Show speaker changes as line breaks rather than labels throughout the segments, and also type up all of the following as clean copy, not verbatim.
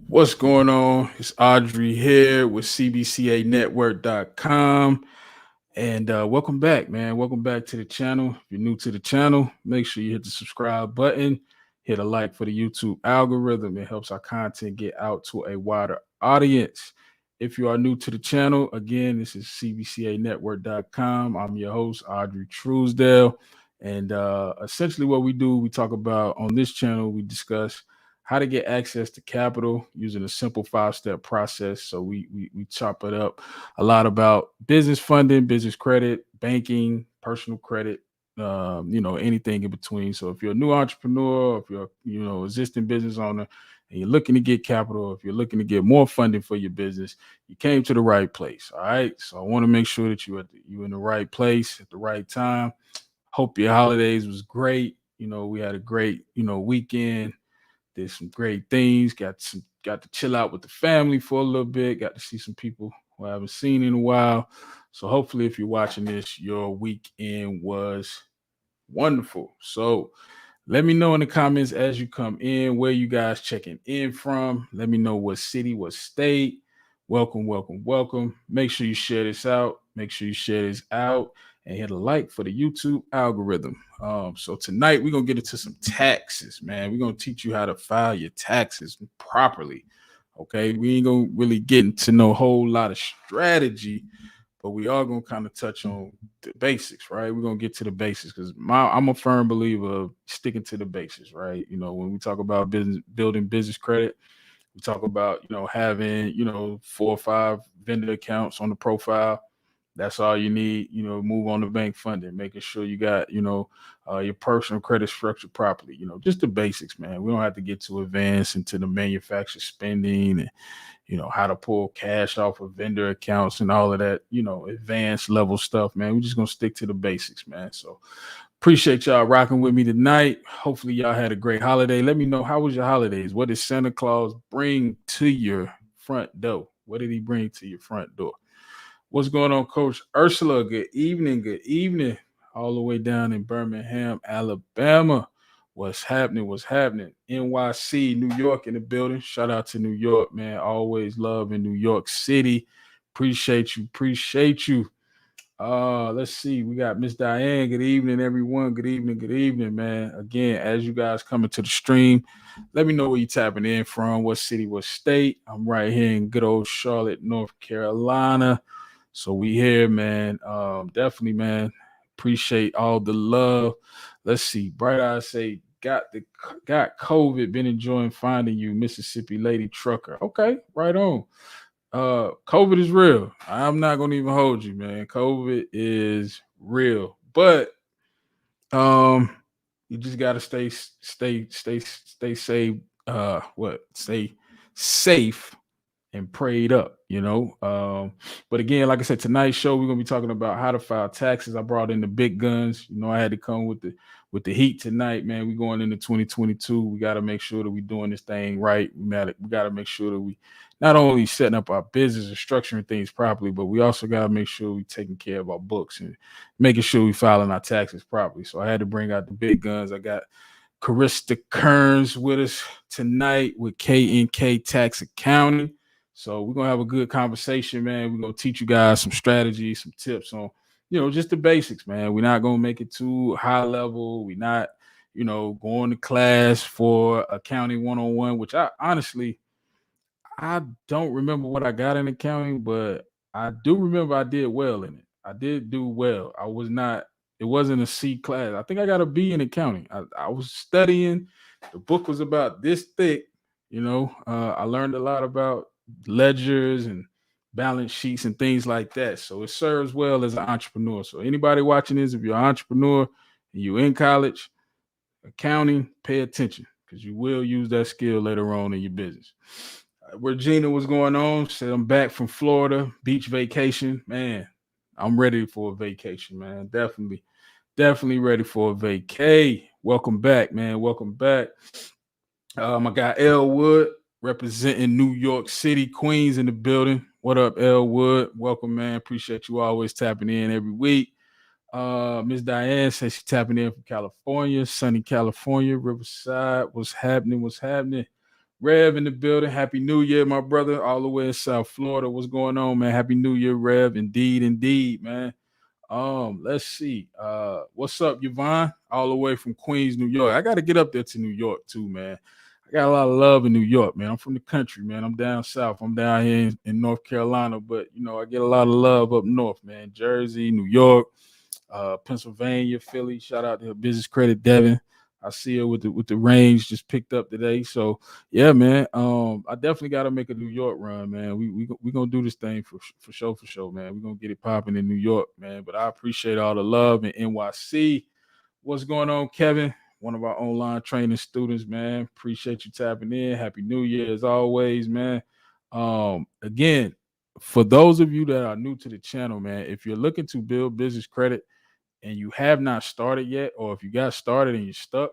What's going on? It's Audrey here with CBCAnetwork.com. And welcome back, man. Welcome back to the channel. If you're new to the channel, make sure you hit the subscribe button, hit a like for the YouTube algorithm. It helps our content get out to a wider audience. If you are new to the channel, again, this is CBCAnetwork.com. I'm your host, Audrey Truesdale. And essentially, what we do, we talk about on this channel, we discuss how to get access to capital using a simple 5-step process. So we chop it up a lot about business funding, business credit, banking, personal credit, anything in between. So if you're a new entrepreneur, if you're existing business owner, and you're looking to get capital, if you're looking to get more funding for your business, you came to the right place. All right. So I want to make sure that you're in the right place at the right time. Hope your holidays was great. We had a great weekend. Did some great things. Got to chill out with the family for a little bit. Got to see some people who I haven't seen in a while. So hopefully, if you're watching this, your weekend was wonderful. So let me know in the comments as you come in where you guys checking in from. Let me know what city, what state. Welcome, welcome, welcome. Make sure you share this out. Make sure you share this out and hit a like for the YouTube algorithm. So tonight we're gonna get into some taxes, man. We're gonna teach you how to file your taxes properly. Okay, we ain't gonna really get into no whole lot of strategy, but we are gonna kind of touch on the basics, right? We're gonna get to the basics because I'm a firm believer of sticking to the basics, right? When we talk about business building business credit, we talk about having 4 or 5 vendor accounts on the profile. That's all you need. Move on to bank funding, making sure you got your personal credit structured properly. Just the basics, man. We don't have to get too advanced into the manufacturer spending and how to pull cash off of vendor accounts and all of that, advanced level stuff, man. We're just gonna stick to the basics, man. So appreciate y'all rocking with me tonight. Hopefully y'all had a great holiday. Let me know, how was your holidays? What did Santa Claus bring to your front door? What did he bring to your front door? What's going on, Coach Ursula? Good evening. Good evening. All the way down in Birmingham, Alabama. What's happening? What's happening? NYC, New York in the building. Shout out to New York, man. Always love in New York City. Appreciate you. Appreciate you. Let's see. We got Miss Diane. Good evening, everyone. Good evening. Good evening, man. Again, as you guys coming to the stream, let me know where you tapping in from, what city, what state. I'm right here in good old Charlotte, North Carolina. So we here, man. Definitely, man. Appreciate all the love. Let's see. Bright Eyes say got COVID. Been enjoying finding you, Mississippi Lady Trucker. Okay, right on. COVID is real. I'm not gonna even hold you, man. COVID is real, but um, you just gotta stay safe. Stay safe and prayed up. But again, like I said, tonight's show, we're gonna be talking about how to file taxes. I brought in the big guns. I had to come with the heat tonight, man. We going into 2022. We got to make sure that we doing this thing right. We got to make sure that we not only setting up our business and structuring things properly, but we also got to make sure we taking care of our books and making sure we filing our taxes properly. So I had to bring out the big guns. I got Karitza Kearns with us tonight with K&K Tax Accounting. So we're gonna have a good conversation, man. We're gonna teach you guys some strategies, some tips on, just the basics, man. We're not gonna make it too high level. We're not, going to class for accounting 101, which I honestly I don't remember what I got in accounting, but I do remember I did well in it. I did do well. It wasn't a C class. I think I got a B in accounting. I was studying. The book was about this thick. I learned a lot about ledgers and balance sheets and things like that. So it serves well as an entrepreneur. So anybody watching this, if you're an entrepreneur and you're in college, accounting, pay attention because you will use that skill later on in your business. Regina, what's going on? Said I'm back from Florida, beach vacation. Man, I'm ready for a vacation, man. Definitely ready for a vacay. Welcome back, man. Welcome back. I got Elwood representing New York City, Queens in the building. What up, Elwood? Welcome, man. Appreciate you always tapping in every week. Miss Diane says she's tapping in from California, sunny California, Riverside. What's happening? What's happening? Rev in the building. Happy New Year, my brother, all the way in South Florida. What's going on, man? Happy New Year, Rev. Indeed, man. Let's see. What's up, Yvonne? All the way from Queens, New York. I got to get up there to New York too, man. I got a lot of love in New York, man. I'm from the country, man. I'm down south. I'm down here in North Carolina, but I get a lot of love up north, man. Jersey, New York, Pennsylvania, Philly. Shout out to her business credit, Devin. I see her with the range just picked up today. So yeah, man. I definitely got to make a New York run, man. We gonna do this thing for sure, man. We gonna get it popping in New York, man. But I appreciate all the love in NYC. What's going on, Kevin? One of our online training students, man. Appreciate you tapping in. Happy New Year as always, man. Again, for those of you that are new to the channel, man, if you're looking to build business credit and you have not started yet, or if you got started and you're stuck,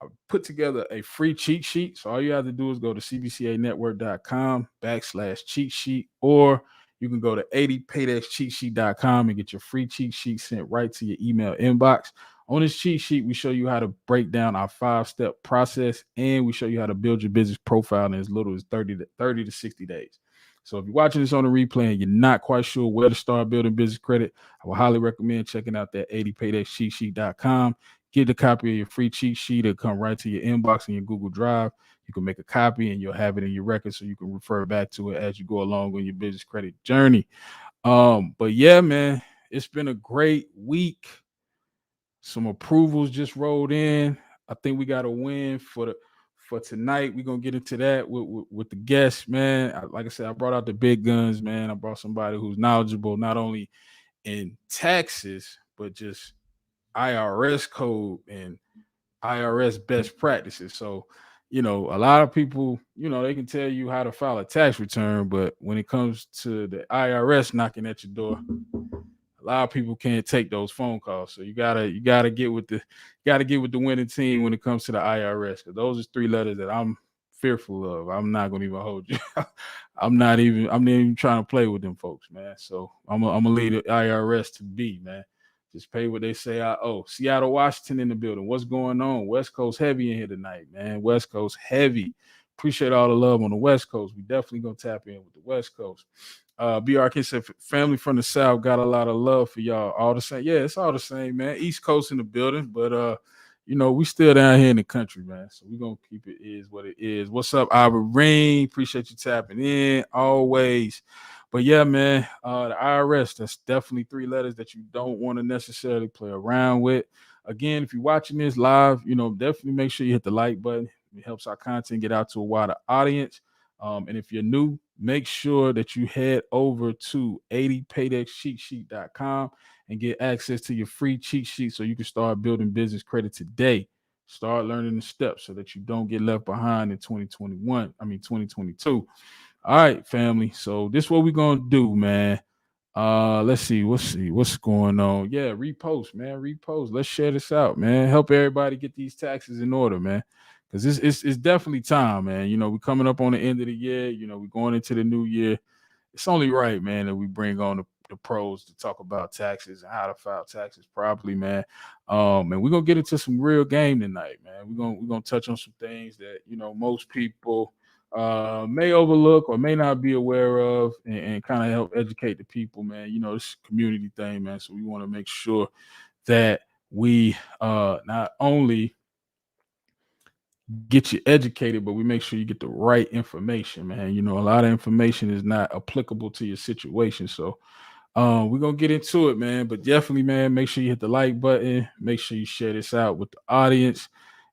I put together a free cheat sheet. So all you have to do is go to cbcanetwork.com/cheat sheet, or you can go to 80paydexcheatsheet.com and get your free cheat sheet sent right to your email inbox. On this cheat sheet, we show you how to break down our 5-step process, and we show you how to build your business profile in as little as 30 to 60 days. So if you're watching this on the replay and you're not quite sure where to start building business credit, I would highly recommend checking out that 80paydexcheatsheet.com. Get a copy of your free cheat sheet. It'll come right to your inbox in your Google Drive. You can make a copy and you'll have it in your record so you can refer back to it as you go along on your business credit journey. But yeah, man, it's been a great week. Some approvals just rolled in. I think we got a win for tonight. We're gonna get into that with the guests, man. Like I said, I brought out the big guns, man. I brought somebody who's knowledgeable not only in taxes, but just IRS code and IRS best practices. So, a lot of people, they can tell you how to file a tax return, but when it comes to the IRS knocking at your door, a lot of people can't take those phone calls. So you gotta get with the winning team when it comes to the IRS, because those are 3 letters that I'm fearful of. I'm not gonna even hold you. I'm not even trying to play with them folks, man. So I'm gonna leave the IRS to be, man. Just pay what they say I owe. Seattle, Washington in the building. What's going on? West Coast heavy in here tonight, man. West Coast heavy. Appreciate all the love on the West Coast. We definitely gonna tap in with the West Coast. BRK said family from the South got a lot of love for y'all. All the same. Yeah, it's all the same, man. East Coast in the building, but we still down here in the country, man. So we're gonna keep it is what it is. What's up, Ivory? Appreciate you tapping in always. But yeah, man, the IRS, that's definitely 3 letters that you don't want to necessarily play around with. Again, if you're watching this live, definitely make sure you hit the like button. It helps our content get out to a wider audience. And if you're new, make sure that you head over to 80paydexcheatsheet.com and get access to your free cheat sheet so you can start building business credit today. Start learning the steps so that you don't get left behind in 2022. All right, family. So this is what we're gonna do, man. Let's see what's going on. Yeah, repost, man. Repost. Let's share this out, man. Help everybody get these taxes in order, man. Because it's definitely time, man. We're coming up on the end of the year. We're going into the new year. It's only right, man, that we bring on the pros to talk about taxes and how to file taxes properly, man. And we're gonna get into some real game tonight, man. We're gonna touch on some things that most people may overlook or may not be aware of, and kind of help educate the people, man. This community thing, man. So we want to make sure that we not only get you educated, but we make sure you get the right information, man. A lot of information is not applicable to your situation. So we're gonna get into it, man. But definitely, man, make sure you hit the like button, make sure you share this out with the audience,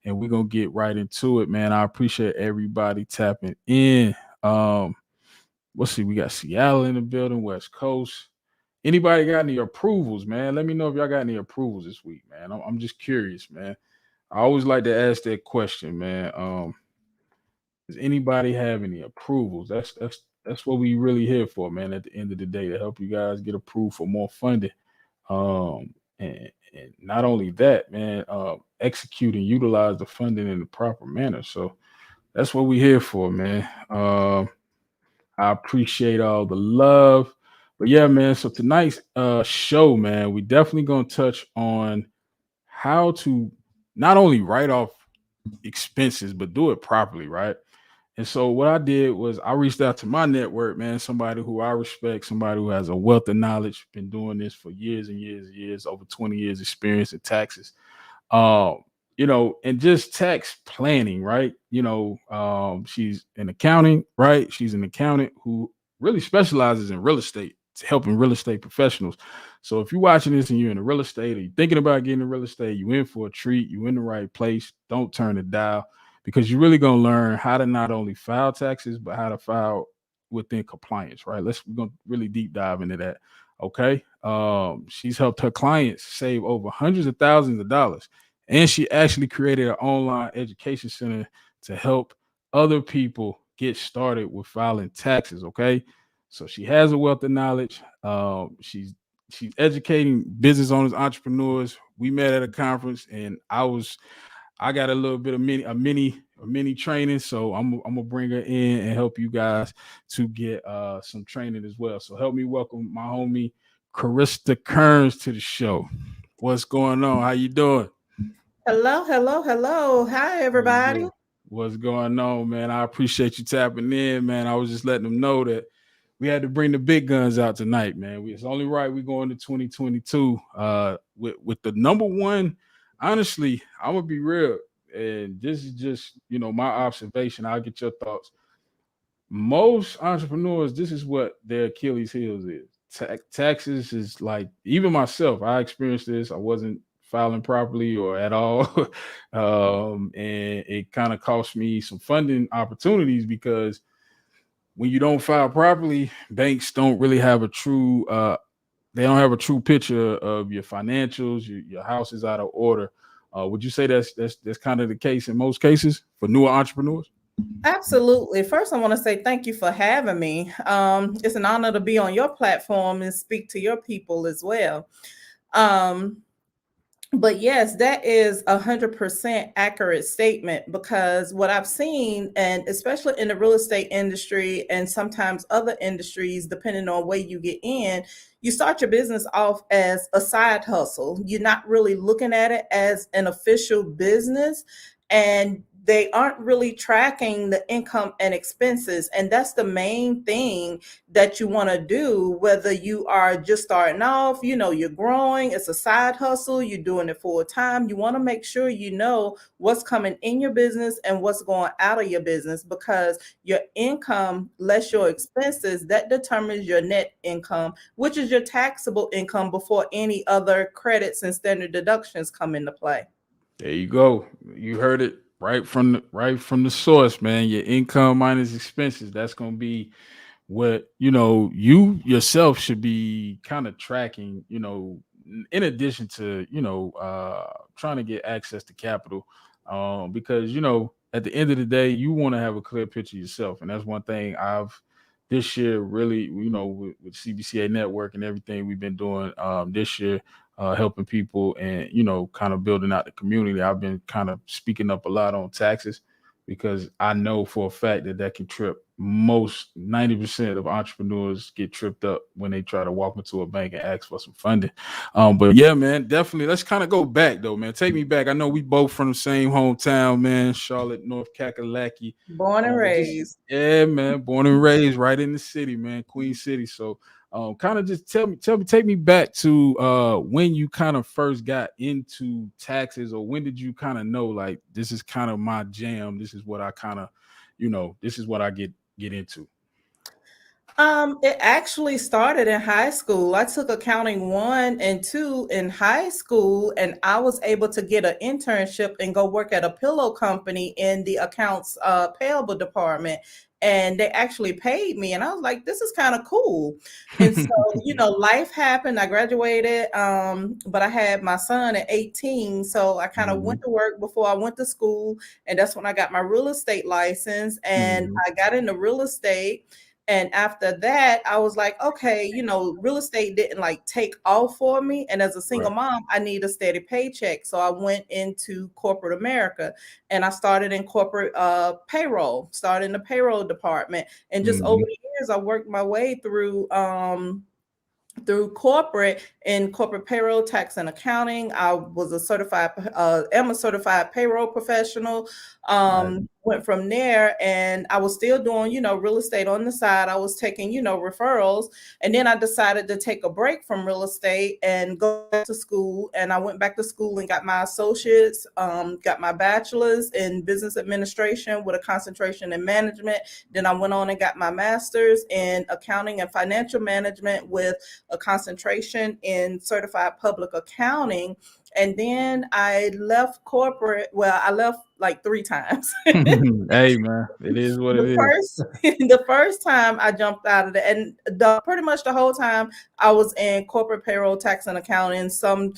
and we're gonna get right into it, man. I appreciate everybody tapping in. Let's see, we got Seattle in the building, West Coast. Anybody got any approvals, man? Let me know if y'all got any approvals this week, man. I'm just curious, man. I always like to ask that question, man. Does anybody have any approvals? That's what we really here for, man. At the end of the day, to help you guys get approved for more funding. And not only that, man, execute and utilize the funding in the proper manner. So that's what we here for, man. I appreciate all the love. But yeah, man. So tonight's show, man, we definitely gonna touch on how to not only write off expenses, but do it properly, right? And so what I did was I reached out to my network, man, somebody who I respect, somebody who has a wealth of knowledge, been doing this for years and years and years, over 20 years experience in taxes. um and just tax planning, right? She's an accounting, right? She's an accountant who really specializes in real estate, helping real estate professionals. So if you're watching this and you're in the real estate, or you're thinking about getting in real estate, you in for a treat, you in the right place. Don't turn the dial, because you're really going to learn how to not only file taxes but how to file within compliance, right? We're going to really deep dive into that. Okay. She's helped her clients save over hundreds of thousands of dollars, and she actually created an online education center to help other people get started with filing taxes. Okay. So she has a wealth of knowledge. She's educating business owners, entrepreneurs. We met at a conference, and I got a little bit of mini training. So I'm gonna bring her in and help you guys to get some training as well. So help me welcome my homie Karitza Kearns to the show. What's going on? How you doing?
Hello, hello, hello. Hi,
What's
everybody.
good? What's going on, man? I appreciate you tapping in, man. I was just letting them know that we had to bring the big guns out tonight, man. It's only right we go into 2022 with the number one. Honestly, I'm gonna be real, and this is just my observation. I'll get your thoughts. Most entrepreneurs, this is what their Achilles heels is. Taxes is like, even myself, I experienced this. I wasn't filing properly or at all. And it kind of cost me some funding opportunities, because when you don't file properly, banks don't really have a true they don't have a true picture of your financials. Your house is out of order. Would you say that's kind of the case in most cases for newer entrepreneurs?
Absolutely. First, I want to say thank you for having me. It's an honor to be on your platform and speak to your people as well. Um, But yes, that is 100% accurate statement, because what I've seen, and especially in the real estate industry and sometimes other industries, depending on where you get in, you start your business off as a side hustle. You're not really looking at it as an official business, and they aren't really tracking the income and expenses. And that's the main thing that you want to do, whether you are just starting off, you're growing, it's a side hustle, you're doing it full time. You want to make sure you know what's coming in your business and what's going out of your business, because your income less your expenses, that determines your net income, which is your taxable income before any other credits and standard deductions come into play.
There you go. You heard it right from the source, man. Your income minus expenses. That's gonna be what you yourself should be kind of tracking. In addition to trying to get access to capital, because at the end of the day, you want to have a clear picture yourself, and that's one thing I've this year really, with CBCA network and everything we've been doing this year, helping people and kind of building out the community. I've been kind of speaking up a lot on taxes, because I know for a fact that can trip most 90% of entrepreneurs get tripped up when they try to walk into a bank and ask for some funding. But yeah, man, definitely. Let's kind of go back though, man. Take me back. I know we both from the same hometown, man. Charlotte, North Kakalaki.
Born and
But just
raised.
yeah, man, born and raised right in the city, man, Queen City. So kind of just take me back to when you kind of first got into taxes, or when did you kind of know like this is kind of my jam, this is what I kind of this is what I get into.
It actually started in high school. I took accounting one and two in high school, and I was able to get an internship and go work at a pillow company in the accounts payable department. And they actually paid me, and I was like, "This is kind of cool." And so, life happened. I graduated, but I had my son at 18, so I kind of went
Mhm,
to work before I went to school, and that's when I got my real estate license, and
mhm,
I got into real estate. And after that, I was like, okay, real estate didn't like take off for me. And as a single
right.
mom, I need a steady paycheck. So I went into corporate America, and I started in corporate payroll, started in the payroll department. And just over
Mhm,
the years, I worked my way through corporate, in corporate payroll, tax and accounting. I was am a certified payroll professional.
right.
went from there, and I was still doing, real estate on the side. I was taking, referrals. And then I decided to take a break from real estate and go back to school. And I went back to school and got my associates, got my bachelor's in business administration with a concentration in management. Then I went on and got my master's in accounting and financial management with a concentration in certified public accounting. And then I left corporate. Well, I left like 3 times.
Hey man, it is what it
The
is.
first the first time I jumped out of it, and pretty much the whole time I was in corporate payroll, tax, and accounting, some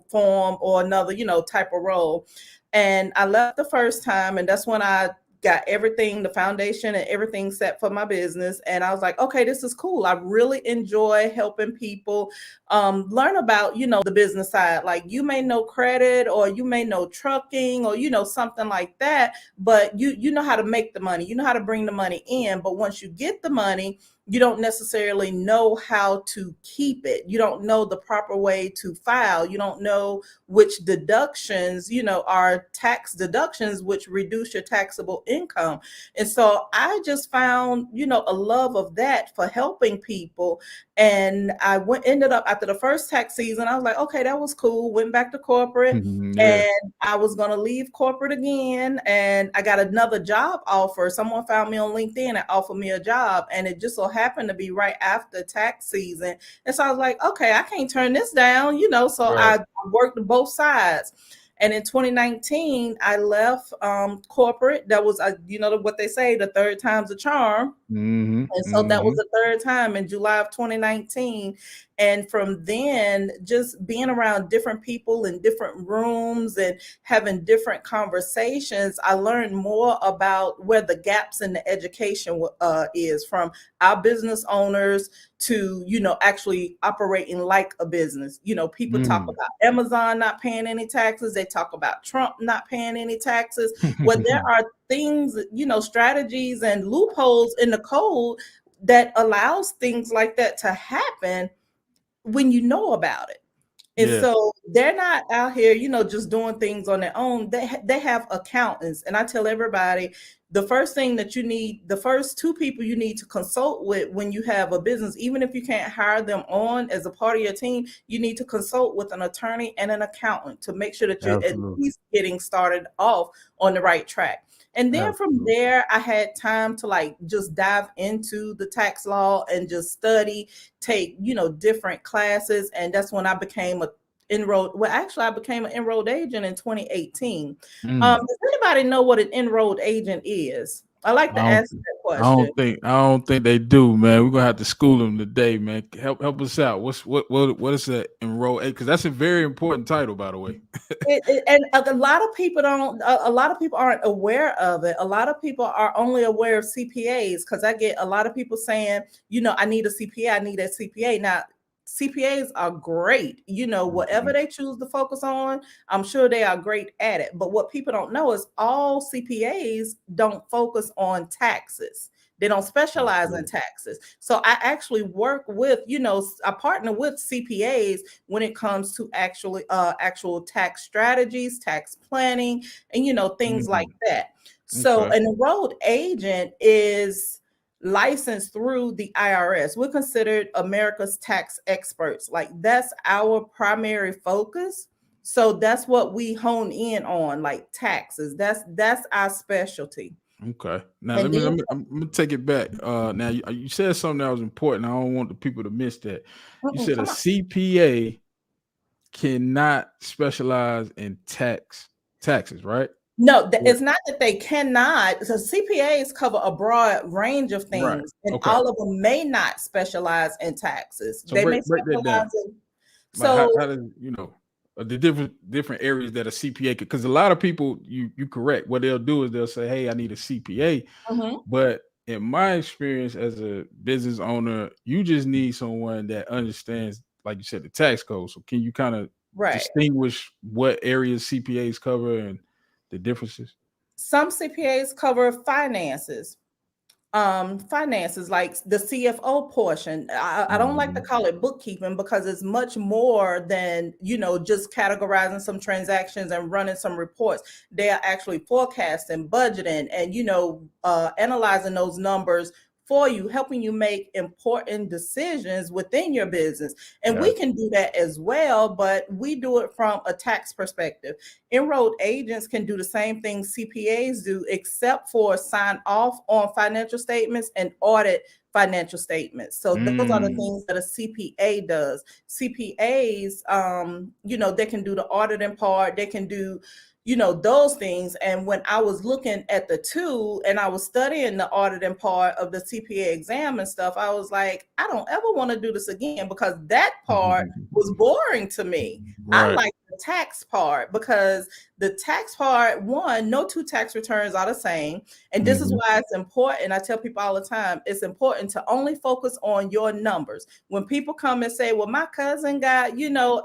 form or another type of role. And I left the first time, and that's when I got everything, the foundation and everything set for my business. And I was like, okay, this is cool. I really enjoy helping people learn about the business side. Like, you may know credit, or you may know trucking, or something like that, but you know how to make the money, you know how to bring the money in. But once you get the money, you don't necessarily know how to keep it. You don't know the proper way to file. You don't know which deductions, are tax deductions, which reduce your taxable income. And so I just found, a love of that for helping people. And ended up, after the first tax season, I was like, okay, that was cool. Went back to corporate.
Yeah.
And I was going to leave corporate again. And I got another job offer. Someone found me on LinkedIn and offered me a job. And it just so happened to be right after tax season. And so I was like, okay, I can't turn this down, So
Right.
I worked both sides. And in 2019, I left corporate. That was, what they say, the third time's a charm. And so that was the third time in July of 2019. And from then, just being around different people in different rooms and having different conversations, I learned more about where the gaps in the education is, from our business owners to, actually operating like a business. People talk about Amazon not paying any taxes. They talk about Trump not paying any taxes. Well, there are things, strategies and loopholes in the code that allows things like that to happen when you know about it. And
Yeah.
so they're not out here, just doing things on their own. They have accountants. And I tell everybody, the first thing that you need, the first 2 people you need to consult with when you have a business, even if you can't hire them on as a part of your team, you need to consult with an attorney and an accountant to make sure that you're at
Absolutely.
least getting started off on the right track. And then from
Absolutely.
there, I had time to just dive into the tax law and just study, take, different classes. And that's when I became I became an enrolled agent in 2018. Does anybody know what an enrolled agent is? I like
I
to
don't,
ask that question.
I don't think they do, man. We're gonna have to school them today, man. Help us out. What is that enroll? Because that's a very important title, by the way.
And a lot of people don't. A lot of people aren't aware of it. A lot of people are only aware of CPAs, because I get a lot of people saying, I need a CPA. I need a CPA. Now, CPAs are great. Whatever they choose to focus on, I'm sure they are great at it. But what people don't know is all CPAs don't focus on taxes. They don't specialize in
Absolutely.
taxes. So I actually work with, I partner with CPAs when it comes to actual tax strategies, tax planning, and things like that. So
Okay.
an enrolled agent is licensed through the IRS. We're considered America's tax experts. Like, that's our primary focus. So that's what we hone in on, like taxes. That's our specialty.
Okay. Now
And then
I'm gonna take it back. Now you said something that was important. I don't want the people to miss that. You said a
come on.
CPA cannot specialize in taxes, right?
No,
Or-
it's not that they cannot. So CPAs cover a broad range of
Right.
things, and
Okay.
all of them may not specialize in taxes.
So
They may
break that down.
specialize in.
Like
So,
how does the different areas that a CPA could, because a lot of people you correct, what they'll do is they'll say, hey, I need a CPA.
mhm,
But in my experience as a business owner, you just need someone that understands, like you said, the tax code. So can you kind of
right.
distinguish what areas CPAs cover and the differences?
Some CPAs cover finances. finances, like the CFO portion. I don't like to
Mhm.
call it bookkeeping because it's much more than, just categorizing some transactions and running some reports. They are actually forecasting, budgeting, and, analyzing those numbers for you, helping you make important decisions within your business. And
Yeah.
we can do that as well, but we do it from a tax perspective. Enrolled agents can do the same thing CPAs do, except for sign off on financial statements and audit financial statements. So those are the
Mm.
things that a CPA does. CPAs, they can do the auditing part, they can do, those things. And when I was looking at the two and I was studying the auditing part of the CPA exam and stuff, I was like, I don't ever want to do this again because that part was boring to me. I
Right.
like the tax part because the tax part, one, no two tax returns are the same. And this is
Mhm.
why it's important. I tell people all the time, it's important to only focus on your numbers. When people come and say, well, my cousin got,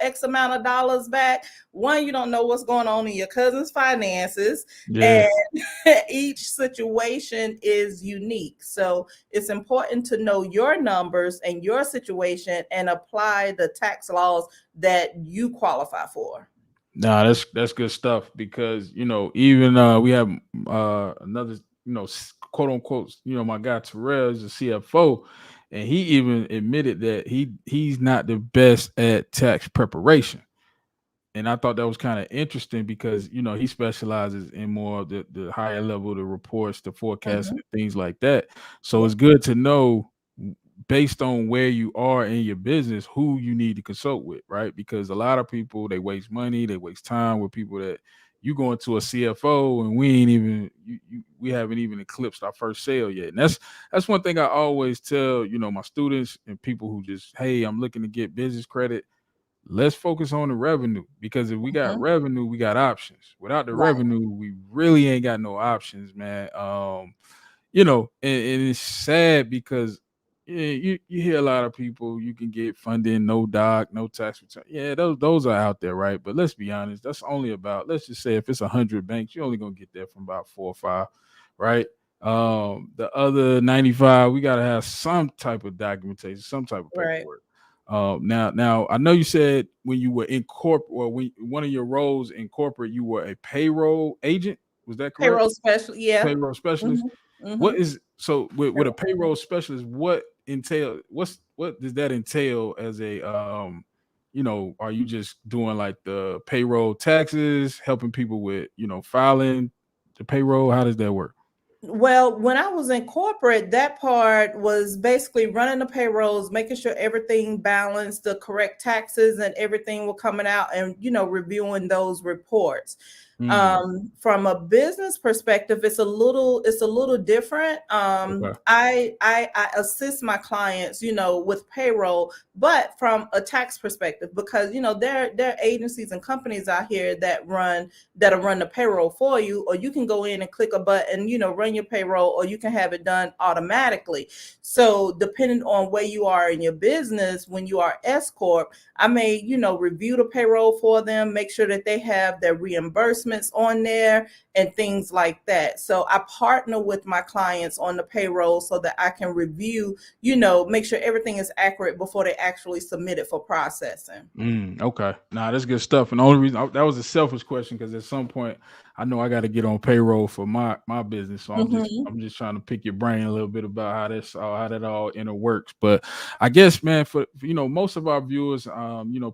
X amount of dollars back, one, you don't know what's going on in your cousin's finances.
Yeah.
And each situation is unique. So it's important to know your numbers and your situation and apply the tax laws that you qualify for.
Nah, that's good stuff because even we have another quote unquote my guy Terrell is a CFO, and he even admitted that he's not the best at tax preparation. And I thought that was kind of interesting because he specializes in more of the higher level, the reports, the forecasts,
Mhm.
and things like that. So
Yeah.
it's good to know based on where you are in your business who you need to consult with, right? Because a lot of people they waste money, they waste time with people that you go into a CFO and we ain't even we haven't even eclipsed our first sale yet. And that's one thing I always tell my students and people who just, hey, I'm looking to get business credit. Let's focus on the revenue because if we got
Mhm.
revenue, we got options. Without the
Right.
revenue, we really ain't got no options, man. And it's sad because you hear a lot of people you can get funding, no doc, no tax return. Yeah, those are out there, right? But let's be honest, that's only about, let's just say if it's 100 banks, you're only gonna get that from about 4 or 5, right? The other 95, we gotta have some type of documentation, some type of
Right.
paperwork. Now, I know you said when you were in corp or when one of your roles in corporate, you were a payroll agent. Was that correct?
Payroll special. Yeah.
Payroll specialist.
Mhm.
What
Mhm.
is so with a
Payroll.
payroll specialist? What does that entail as a are you just doing like the payroll taxes, helping people with filing the payroll? How does that work?
Well, when I was in corporate, that part was basically running the payrolls, making sure everything balanced, the correct taxes and everything were coming out and, reviewing those reports.
Mm,
From a business perspective, it's a little different.
okay.
I assist my clients, with payroll, but from a tax perspective, because there are agencies and companies out here that'll run the payroll for you, or you can go in and click a button, run your payroll, or you can have it done automatically. So depending on where you are in your business, when you are S corp, I may, review the payroll for them, make sure that they have their reimbursements on there and things like that. So I partner with my clients on the payroll so that I can review, make sure everything is accurate before they actually submit it for processing.
Okay. Nah, that's good stuff. And the only reason that was a selfish question because at some point I know I got to get on payroll for my business. So
Mhm.
I'm just trying to pick your brain a little bit about how that all inner works. But I guess, man, for most of our viewers,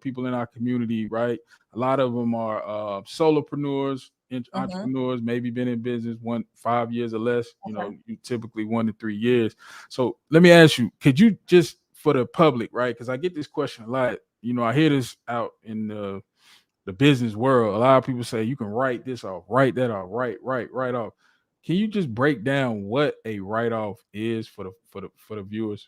people in our community, right? A lot of them are solopreneurs,
Mhm.
entrepreneurs, maybe been in business 5 years or less.
Okay.
You typically 1 to 3 years. So let me ask you, could you just for the public, right? Because I get this question a lot. I hear this out in the business world. A lot of people say you can write this off, write that off, write off. Can you just break down what a write off is for the viewers?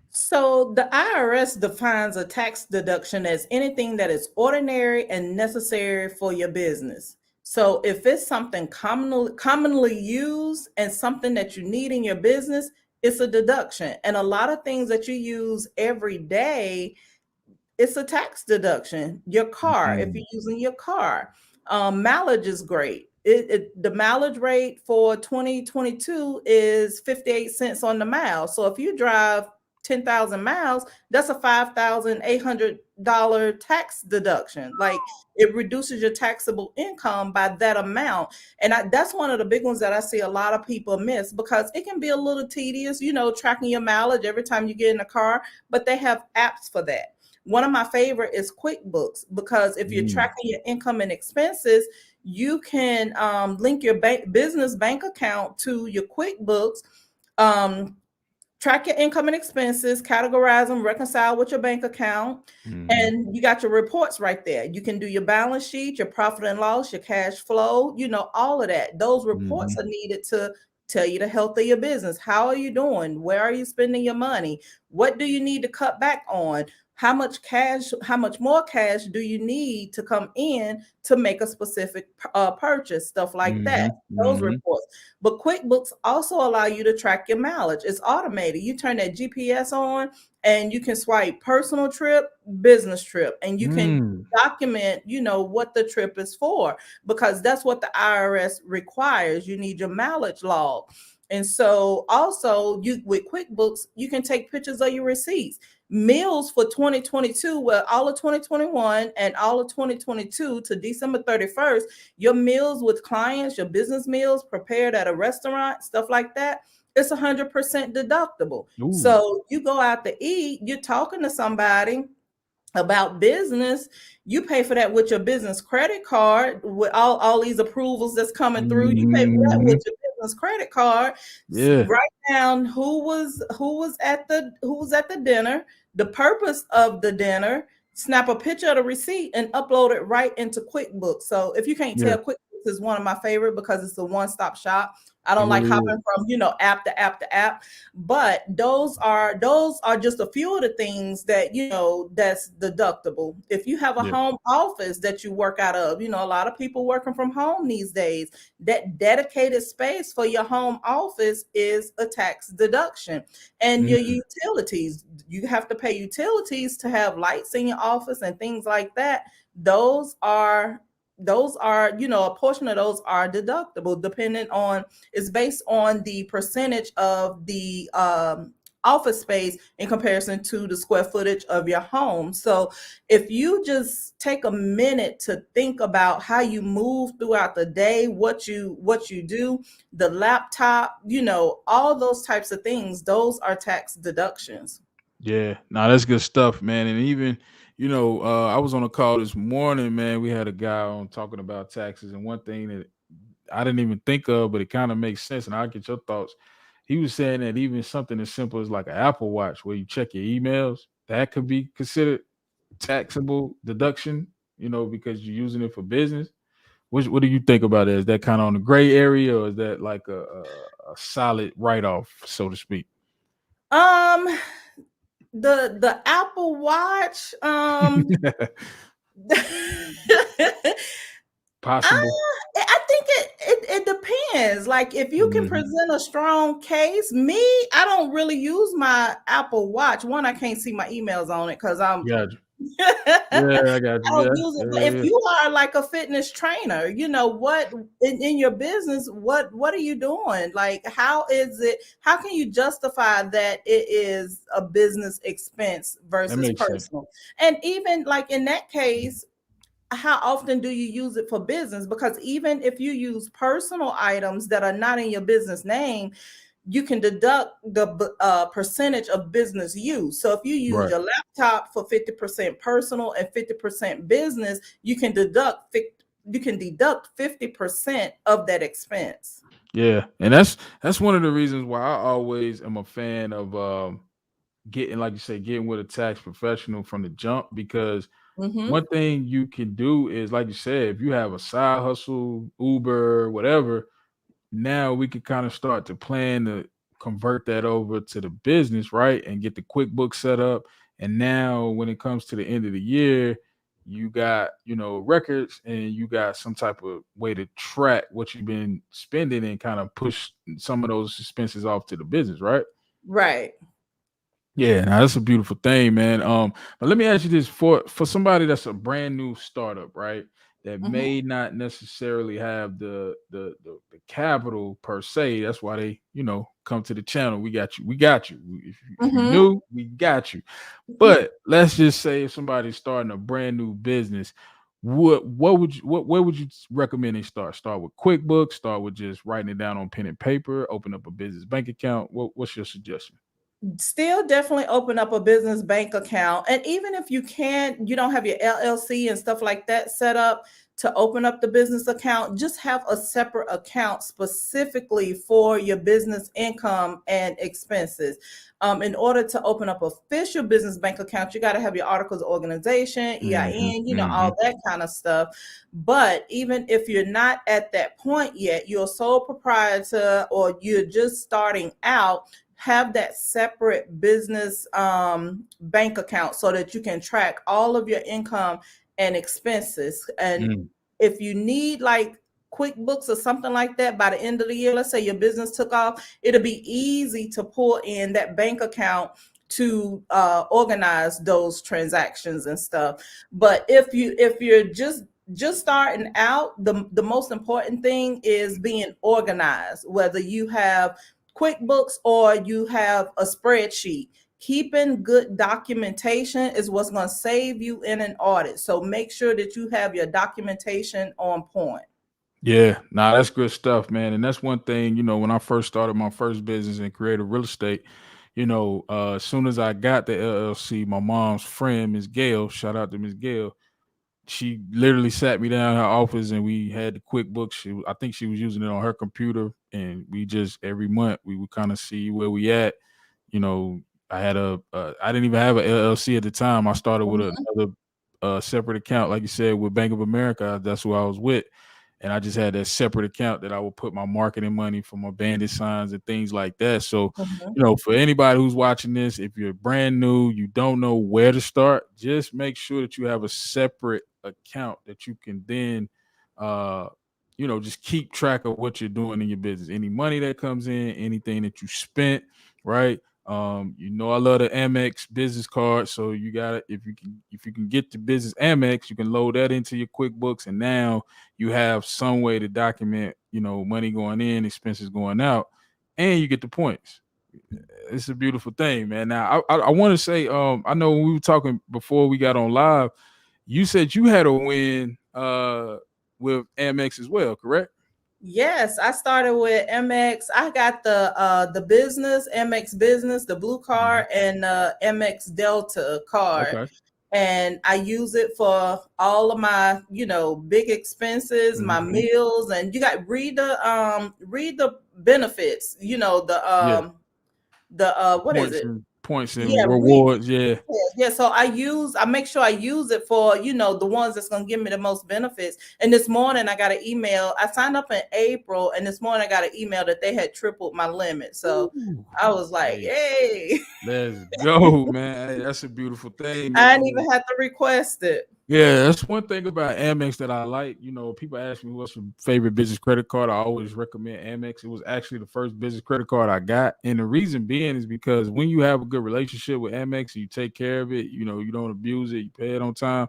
So the IRS defines a tax deduction as anything that is ordinary and necessary for your business. So if it's something commonly used and something that you need in your business, it's a deduction. And a lot of things that you use every day, it's a tax deduction. Your car, if
Mm,
you're using your car, mileage is great. the mileage rate for 2022 is 58 cents on the mile. So if you drive 10,000 miles, that's a $5,800 tax deduction. Like, it reduces your taxable income by that amount. And that's one of the big ones that I see a lot of people miss, because it can be a little tedious, tracking your mileage every time you get in a car, but they have apps for that. One of my favorite is QuickBooks, because if you're tracking your income and expenses, you can link your business bank account to your QuickBooks, track your income and expenses, categorize them, reconcile with your bank account, and you got your reports right there. You can do your balance sheet, your profit and loss, your cash flow, all of that. Those reports are needed to tell you the health of your business. How are you doing? Where are you spending your money? What do you need to cut back on? How much more cash do you need to come in to make a specific purchase? Stuff like that. Those reports. But QuickBooks also allow you to track your mileage. It's automated. You turn that GPS on and you can swipe personal trip, business trip, and you can document, what the trip is for, because that's what the IRS requires. You need your mileage log. And so also with QuickBooks, you can take pictures of your receipts. Meals for 2022, well, all of 2021 and all of 2022 to December 31st, your meals with clients, your business meals prepared at a restaurant, stuff like that, it's 100% deductible. So you go out to eat, you're talking to somebody about business, you pay for that with your business credit card, with all these approvals that's coming through. You pay for that with your business credit card. Write down who was at the dinner, the purpose of the dinner, snap a picture of the receipt, and upload it right into QuickBooks. So if you can't tell, QuickBooks is one of my favorite because it's a one-stop shop. I don't like hopping from app to app to app, but those are just a few of the things that that's deductible. If you have a home office that you work out of, a lot of people working from home these days, that dedicated space for your home office is a tax deduction. And your utilities, you have to pay utilities to have lights in your office and things like that. Those are a portion of those are deductible, depending on, it's based on the percentage of the office space in comparison to the square footage of your home. So if you just take a minute to think about how you move throughout the day, what you do, the laptop, all those types of things, those are tax deductions.
Yeah, no, that's good stuff, man. And even, I was on a call this morning, man. We had a guy on talking about taxes, and one thing that I didn't even think of, but it kind of makes sense, and I'll get your thoughts. He was saying that even something as simple as like an Apple Watch, where you check your emails, that could be considered taxable deduction, because you're using it for business. What do you think about it? Is that kind of on the gray area, or is that like a solid write-off, so to speak?
The Apple Watch,
Possible.
I think it depends. Like, if you can present a strong case, I don't really use my Apple Watch. One, I can't see my emails on it because I'm
Gotcha. Yeah, I got
I
you.
don't
Yeah,
use it. But
yeah,
if
yeah.
you are like a fitness trainer, what in your business, what are you doing? Like, how can you justify that it is a business expense
That
versus
makes sense.
personal? And even like in that case, how often do you use it for business? Because even if you use personal items that are not in your business name, you can deduct the percentage of business use. So if you use
Right.
your laptop for 50% personal and 50% business, you can deduct 50% of that expense.
Yeah, and that's one of the reasons why I always am a fan of getting, like you say, getting with a tax professional from the jump, because
Mm-hmm.
one thing you can do is, like you said, if you have a side hustle, Uber, whatever, now we could kind of start to plan to convert that over to the business, right? And get the QuickBooks set up. And now when it comes to the end of the year, you got, records, and you got some type of way to track what you've been spending and kind of push some of those expenses off to the business, right?
Right.
Yeah, now that's a beautiful thing, man. But let me ask you this: for somebody that's a brand new startup, right? that
Mhm.
may not necessarily have the capital per se. That's why they, come to the channel. We got you. We got you. If you
Mhm.
new, we got you. But let's just say if somebody's starting a brand new business, what would you where would you recommend they start? Start with QuickBooks, start with just writing it down on pen and paper, open up a business bank account. What's your suggestion?
Still definitely open up a business bank account. And even if you don't have your LLC and stuff like that set up to open up the business account, just have a separate account specifically for your business income and expenses. In order to open up official business bank account, you got to have your articles of organization,
Hmm.
EIN,
Hmm.
all that kind of stuff. But even if you're not at that point yet, you're a sole proprietor or you're just starting out, have that separate business bank account so that you can track all of your income and expenses. And
Mm.
if you need like QuickBooks or something like that by the end of the year, let's say your business took off, it'll be easy to pull in that bank account to organize those transactions and stuff. But if you're just starting out, the most important thing is being organized, whether you have QuickBooks or you have a spreadsheet. Keeping good documentation is what's going to save you in an audit. So make sure that you have your documentation on point.
Yeah, nah, that's good stuff, man. And that's one thing, when I first started my first business in creative real estate, as soon as I got the LLC, my mom's friend, Miss Gail, shout out to Miss Gail, she literally sat me down in her office and we had the QuickBooks. I think she was using it on her computer, and we just every month we would kind of see where we at. You know, I had I didn't even have an LLC at the time. I started with
Mhm,
another separate account, like you said, with Bank of America. That's who I was with, and I just had that separate account that I would put my marketing money for my bandit signs and things like that. So,
mhm,
for anybody who's watching this, if you're brand new, you don't know where to start, just make sure that you have a separate account that you can then, uh, just keep track of what you're doing in your business. Any money that comes in, anything that you spent, right? I love the Amex business card. So you got it. If you can get the business Amex, you can load that into your QuickBooks, and now you have some way to document, money going in, expenses going out, and you get the points. It's a beautiful thing, man. Now, I want to say, I know when we were talking before we got on live, you said you had a win with Amex as well, correct?
Yes, I started with MX. I got the business, MX business, the blue
Mhm.
card, and MX Delta card.
Okay.
And I use it for all of my, big expenses, my
Hmm.
meals, and you got read the benefits,
Yeah.
the
The
what is it?
points and
Yeah, read.
rewards. Yeah.
Yeah, so I make sure I use it for, the ones that's gonna give me the most benefits. And this morning I got an email. I signed up in April, and this morning I got an email that they had tripled my limit. So
Ooh.
I was like,
Hey,
hey,
let's go, man. Hey, that's a beautiful thing,
I
man.
didn't even have to request it.
Yeah, that's one thing about Amex that I like. People ask me what's your favorite business credit card. I always recommend Amex. It was actually the first business credit card I got. And the reason being is because when you have a good relationship with Amex and you take care of it, you don't abuse it, you pay it on time,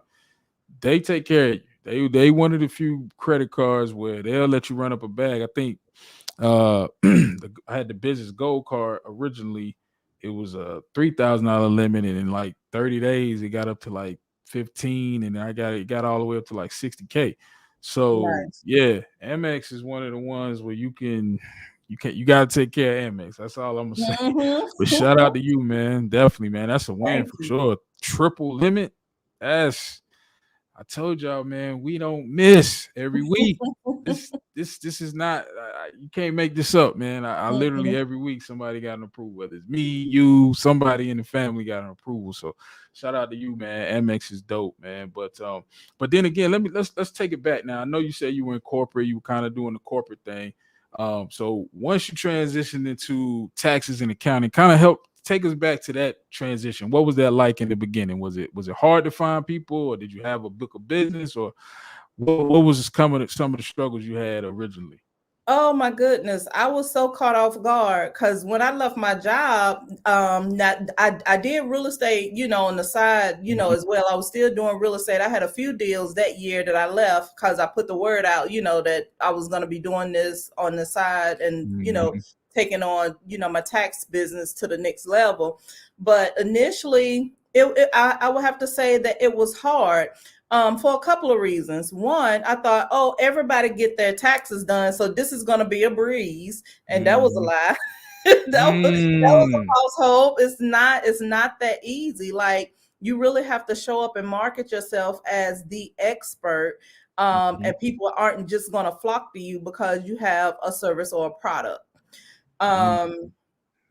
they take care of you. They one of the few credit cards where they'll let you run up a bag. I think I had the business gold card originally. It was a $3,000 limit, and in like 30 days, it got up to like 15, and it got all the way up to like 60K. So
Nice.
yeah, Amex is one of the ones where you gotta take care of Amex. That's all I'm gonna say.
Hmm.
But shout out to you, man. Definitely, man. That's a win
Thank
for
you.
sure. Triple limit. That's I told y'all, man, we don't miss every week. This is not. You can't make this up, man. I literally
Mhm.
every week somebody got an approval. Whether it's me, you, somebody in the family got an approval. So shout out to you, man. MX is dope, man. But then again, let's take it back now. I know you said you were in corporate. You were kind of doing the corporate thing. So once you transitioned into taxes and accounting, kind of help take us back to that transition. What was that like in the beginning? Was it hard to find people, or did you have a book of business, or what was some of the struggles you had originally?
Oh my goodness, I was so caught off guard because when I left my job, that I did real estate, on the side,
Mhm,
as well. I was still doing real estate. I had a few deals that year that I left because I put the word out, that I was going to be doing this on the side and
mhm,
taking on, my tax business to the next level. But initially, I would have to say that it was hard for a couple of reasons. One, I thought, oh, everybody get their taxes done, so this is going to be a breeze, and that was a
mhm.
lie. That was a
Mm,
false hope. It's not that easy. Like you really have to show up and market yourself as the expert,
mhm,
and people aren't just going to flock to you because you have a service or a product.
mm.
Um,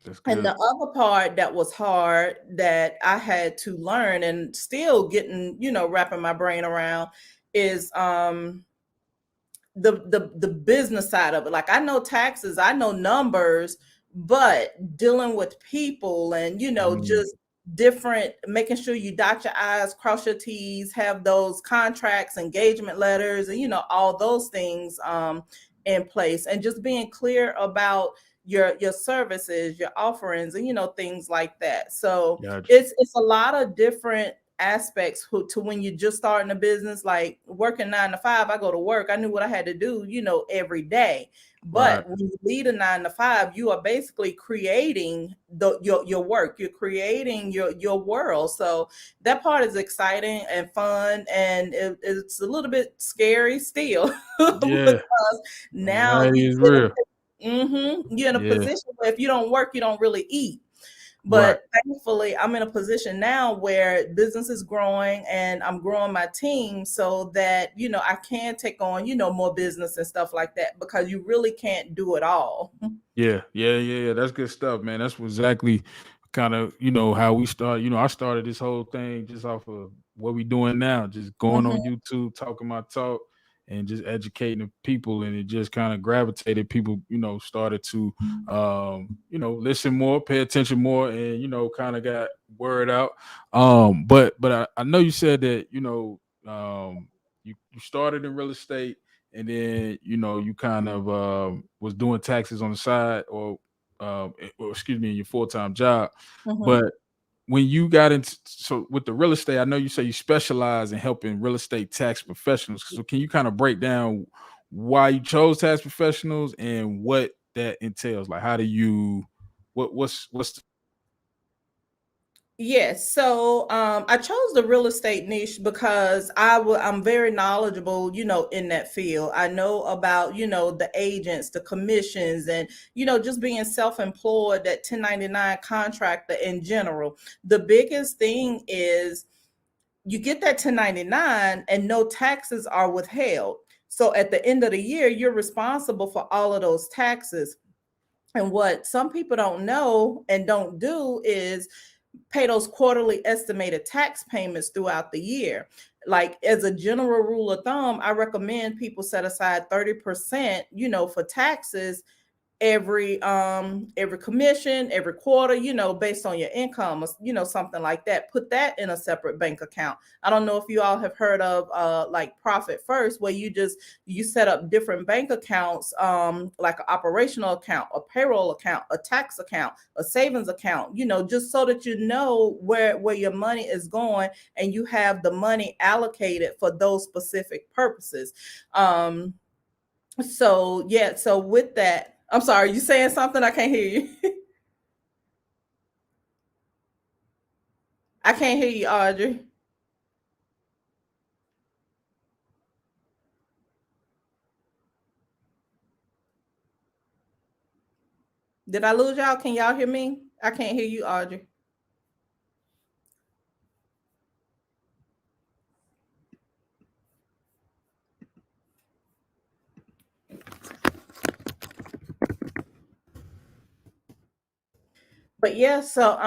That's
and the
good.
other part that was hard that I had to learn and still getting, wrapping my brain around is the business side of it. Like I know taxes, I know numbers, but dealing with people and
Mm,
just different, making sure you dot your I's, cross your T's, have those contracts, engagement letters, and all those things in place, and just being clear about your services, your offerings, and things like that. So
gotcha.
it's a lot of different aspects to when you're just starting a business. Like working 9 to 5, I go to work, I knew what I had to do, every day.
Right.
But when you lead a 9 to 5, you are basically creating your work, you're creating your world. So that part is exciting and fun, and it's a little bit scary still
Yeah.
because now
Anxiety is real.
you're in a
Yeah.
position where if you don't work, you don't really eat.
Right.
But thankfully, I'm in a position now where business is growing and I'm growing my team so that, I can take on, more business and stuff like that because you really can't do it all.
Yeah, yeah, yeah, yeah. That's good stuff, man. That's exactly kind of how we start. I started this whole thing just off of what we doing now, just going on
Mhm,
YouTube, talking my talk, and just educating the people, and it just kind of gravitated. People, started to, listen more, pay attention more, and kind of got word out. But I know you said that you started in real estate and then you kind of was doing taxes on the side or excuse me, in your full-time job.
mhm.
But when you got into so with the real estate, I know you say you specialize in helping real estate tax professionals. So can you kind of break down why you chose tax professionals and what that entails? Like how do you what's
Yes. So I chose the real estate niche because I'm very knowledgeable, in that field. I know about, the agents, the commissions, and, just being self-employed, that 1099 contractor in general. The biggest thing is you get that 1099 and no taxes are withheld. So at the end of the year, you're responsible for all of those taxes. And what some people don't know and don't do is pay those quarterly estimated tax payments throughout the year. Like as a general rule of thumb, I recommend people set aside 30%, for taxes every commission, every quarter, based on your income, or something like that. Put that in a separate bank account. I don't know if you all have heard of like Profit First, where you set up different bank accounts, like an operational account, a payroll account, a tax account, a savings account, just so that you know where your money is going and you have the money allocated for those specific purposes. um so yeah, so with that, I'm sorry, you saying something? I can't hear you. I can't hear you, Audrey. Did I lose y'all? Can y'all hear me? I can't hear you, Audrey. But yeah, so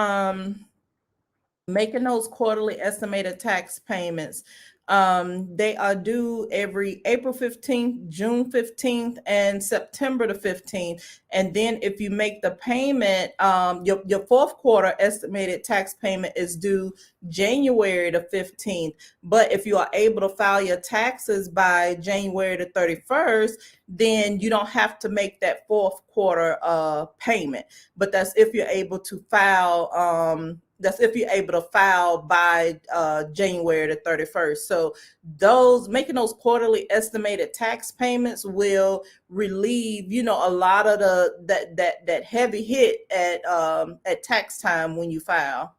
making those quarterly estimated tax payments. They are due every April 15th, June 15th, and September the 15th. And then if you make the payment, your fourth quarter estimated tax payment is due January the 15th. But if you are able to file your taxes by January the 31st, then you don't have to make that fourth quarter payment. But that's if you're able to file. That's if you're able to file by January the 31st. So those making those quarterly estimated tax payments will relieve, a lot of that heavy hit at tax time when you file.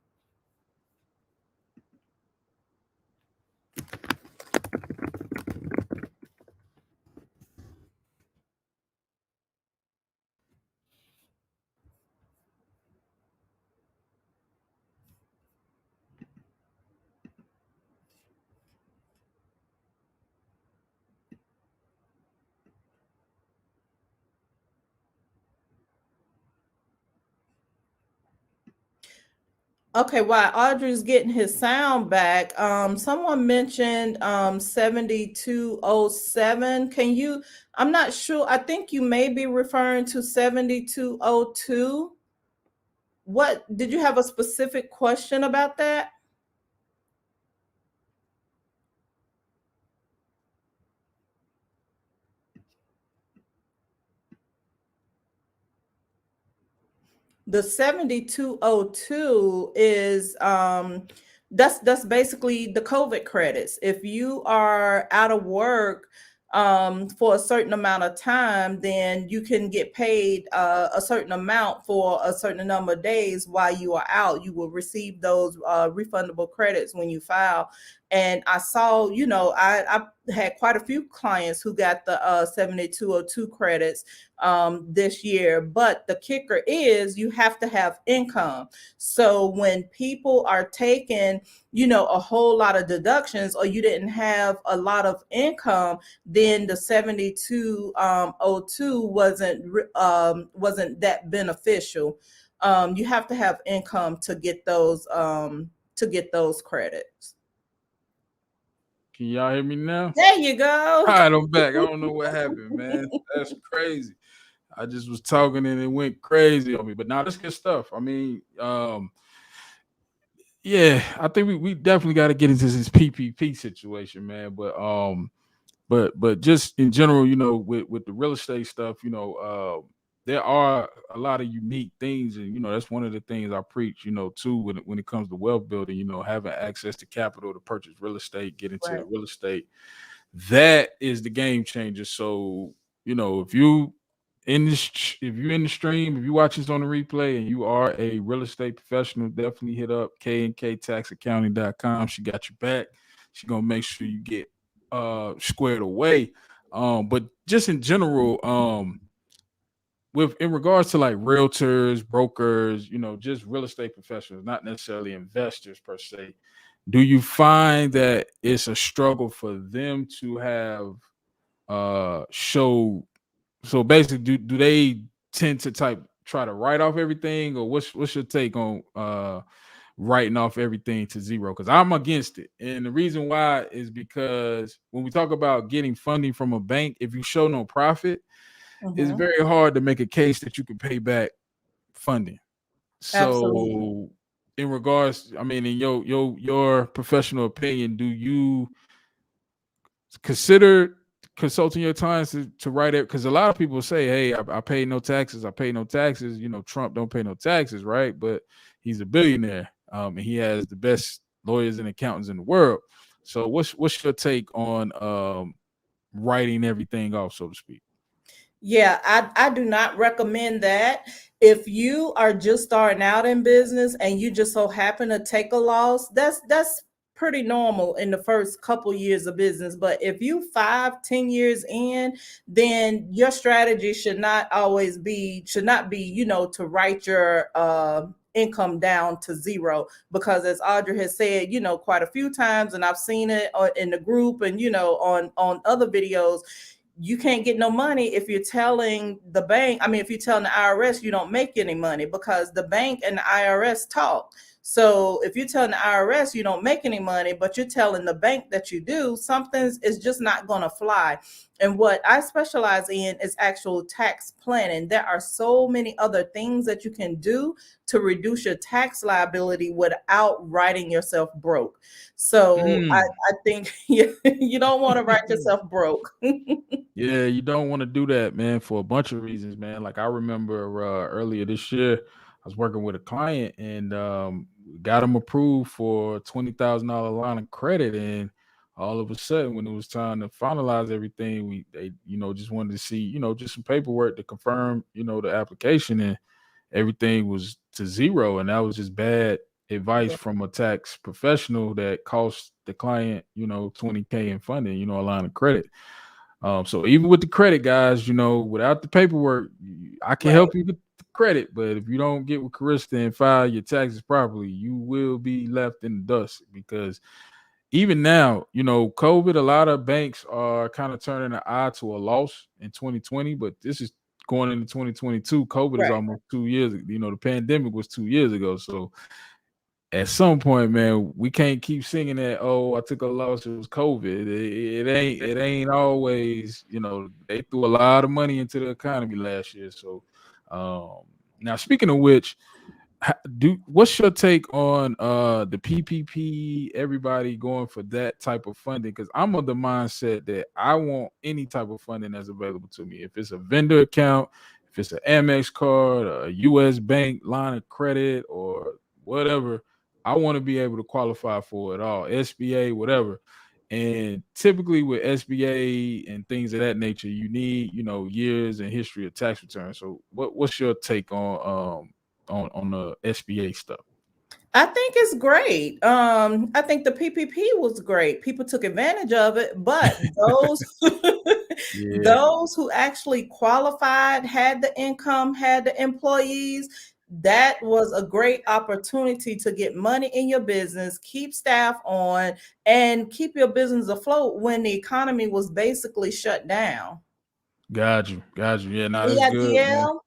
Okay, while Audrey's getting his sound back, someone mentioned 7207. I'm not sure. I think you may be referring to 7202. What did you have a specific question about that? The 7202 is that's basically the COVID credits. If you are out of work for a certain amount of time, then you can get paid a certain amount for a certain number of days while you are out. You will receive those refundable credits when you file. And I saw, I had quite a few clients who got the 7202 credits this year. But the kicker is you have to have income. So when people are taking, a whole lot of deductions, or you didn't have a lot of income, then the 7202 wasn't that beneficial. You have to have income to get those credits.
Can y'all hear me now?
There you go.
All right, I'm back. I don't know what happened, man. That's crazy. I just was talking and it went crazy on me. But now that's good stuff. I mean, yeah, I think we definitely got to get into this PPP situation, man. But just in general, with the real estate stuff, there are a lot of unique things, and that's one of the things I preach, too, when it comes to wealth building, having access to capital to purchase real estate, get into
Right.
real estate. That is the game changer. So, if you if you're in the stream, if you watch this on the replay and you are a real estate professional, definitely hit up KNKTaxAccounting.com. She got your back. She's gonna make sure you get squared away. But just in general, with in regards to like realtors, brokers, just real estate professionals, not necessarily investors per se, do you find that it's a struggle for them to have show so basically do they tend to try to write off everything, or what's your take on writing off everything to zero? Because I'm against it, and the reason why is because when we talk about getting funding from a bank, if you show no profit, it's
Mhm.
very hard to make a case that you can pay back funding.
Absolutely.
So in regards, I mean, in your professional opinion, do you consider consulting your clients to write it? Because a lot of people say, hey, I pay no taxes, I pay no taxes. Trump don't pay no taxes, right? But he's a billionaire, and he has the best lawyers and accountants in the world. So what's your take on writing everything off, so to speak?
Yeah, I do not recommend that. If you are just starting out in business and you just so happen to take a loss, that's pretty normal in the first couple years of business. But if you 5, 10 years in, then your strategy should not be, to write your income down to zero. Because as Audrey has said, quite a few times, and I've seen it in the group and on other videos, you can't get no money if you're telling the bank. I mean, if you're telling the IRS you don't make any money, because the bank and the IRS talk. So if you're telling the IRS you don't make any money, but you're telling the bank that you do, something is just not going to fly. And what I specialize in is actual tax planning. There are so many other things that you can do to reduce your tax liability without writing yourself broke. So I think you don't want to write yourself broke.
Yeah, you don't want to do that, man, for a bunch of reasons, man. Like I remember earlier this year, I was working with a client and got him approved for $20,000 line of credit, and all of a sudden, when it was time to finalize everything, they just wanted to see just some paperwork to confirm the application, and everything was to zero, and that was just bad advice from a tax professional that cost the client 20K in funding, a line of credit. So even with the credit, guys, without the paperwork, I can
Right.
help you get the credit, but if you don't get with Karitza and file your taxes properly, you will be left in the dust. Because even now, COVID, a lot of banks are kind of turning an eye to a loss in 2020, but this is going into 2022. COVID is
Right.
almost 2 years. The pandemic was 2 years ago. So at some point, man, we can't keep singing that. Oh, I took a loss. It was COVID. It ain't always. They threw a lot of money into the economy last year. So, um, now speaking of which, what's your take on the PPP? Everybody going for that type of funding? Because I'm of the mindset that I want any type of funding that's available to me. If it's a vendor account, if it's an Amex card, a U.S. bank line of credit, or whatever, I want to be able to qualify for it all. SBA, whatever. And typically with SBA and things of that nature, you need years and history of tax returns. So what's your take on the SBA stuff?
I think it's great. I think the PPP was great. People took advantage of it, but those
Yeah,
those who actually qualified, had the income, had the employees, that was a great opportunity to get money in your business, keep staff on, and keep your business afloat when the economy was basically shut down.
got you. Yeah, no, that's good, man.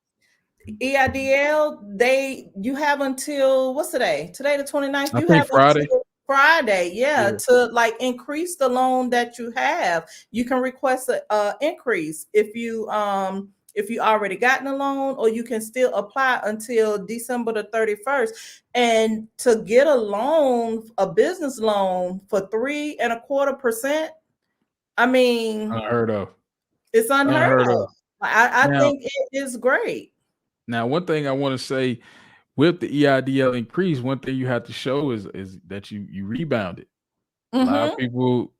EIDL, you have until what's today? Today the 29th.
I
You
think
have
Friday.
until Friday, yeah,
Yeah,
to like increase the loan that you have. You can request a increase if you already gotten a loan, or you can still apply until December the 31st. And to get a loan, a business loan for 3.25%, I mean,
unheard of.
it's unheard
Unheard
of.
of.
I
Now,
think it is great.
one thing I want to say with the EIDL increase, one thing you have to show is that you rebounded. A lot of
Mm-hmm.
people,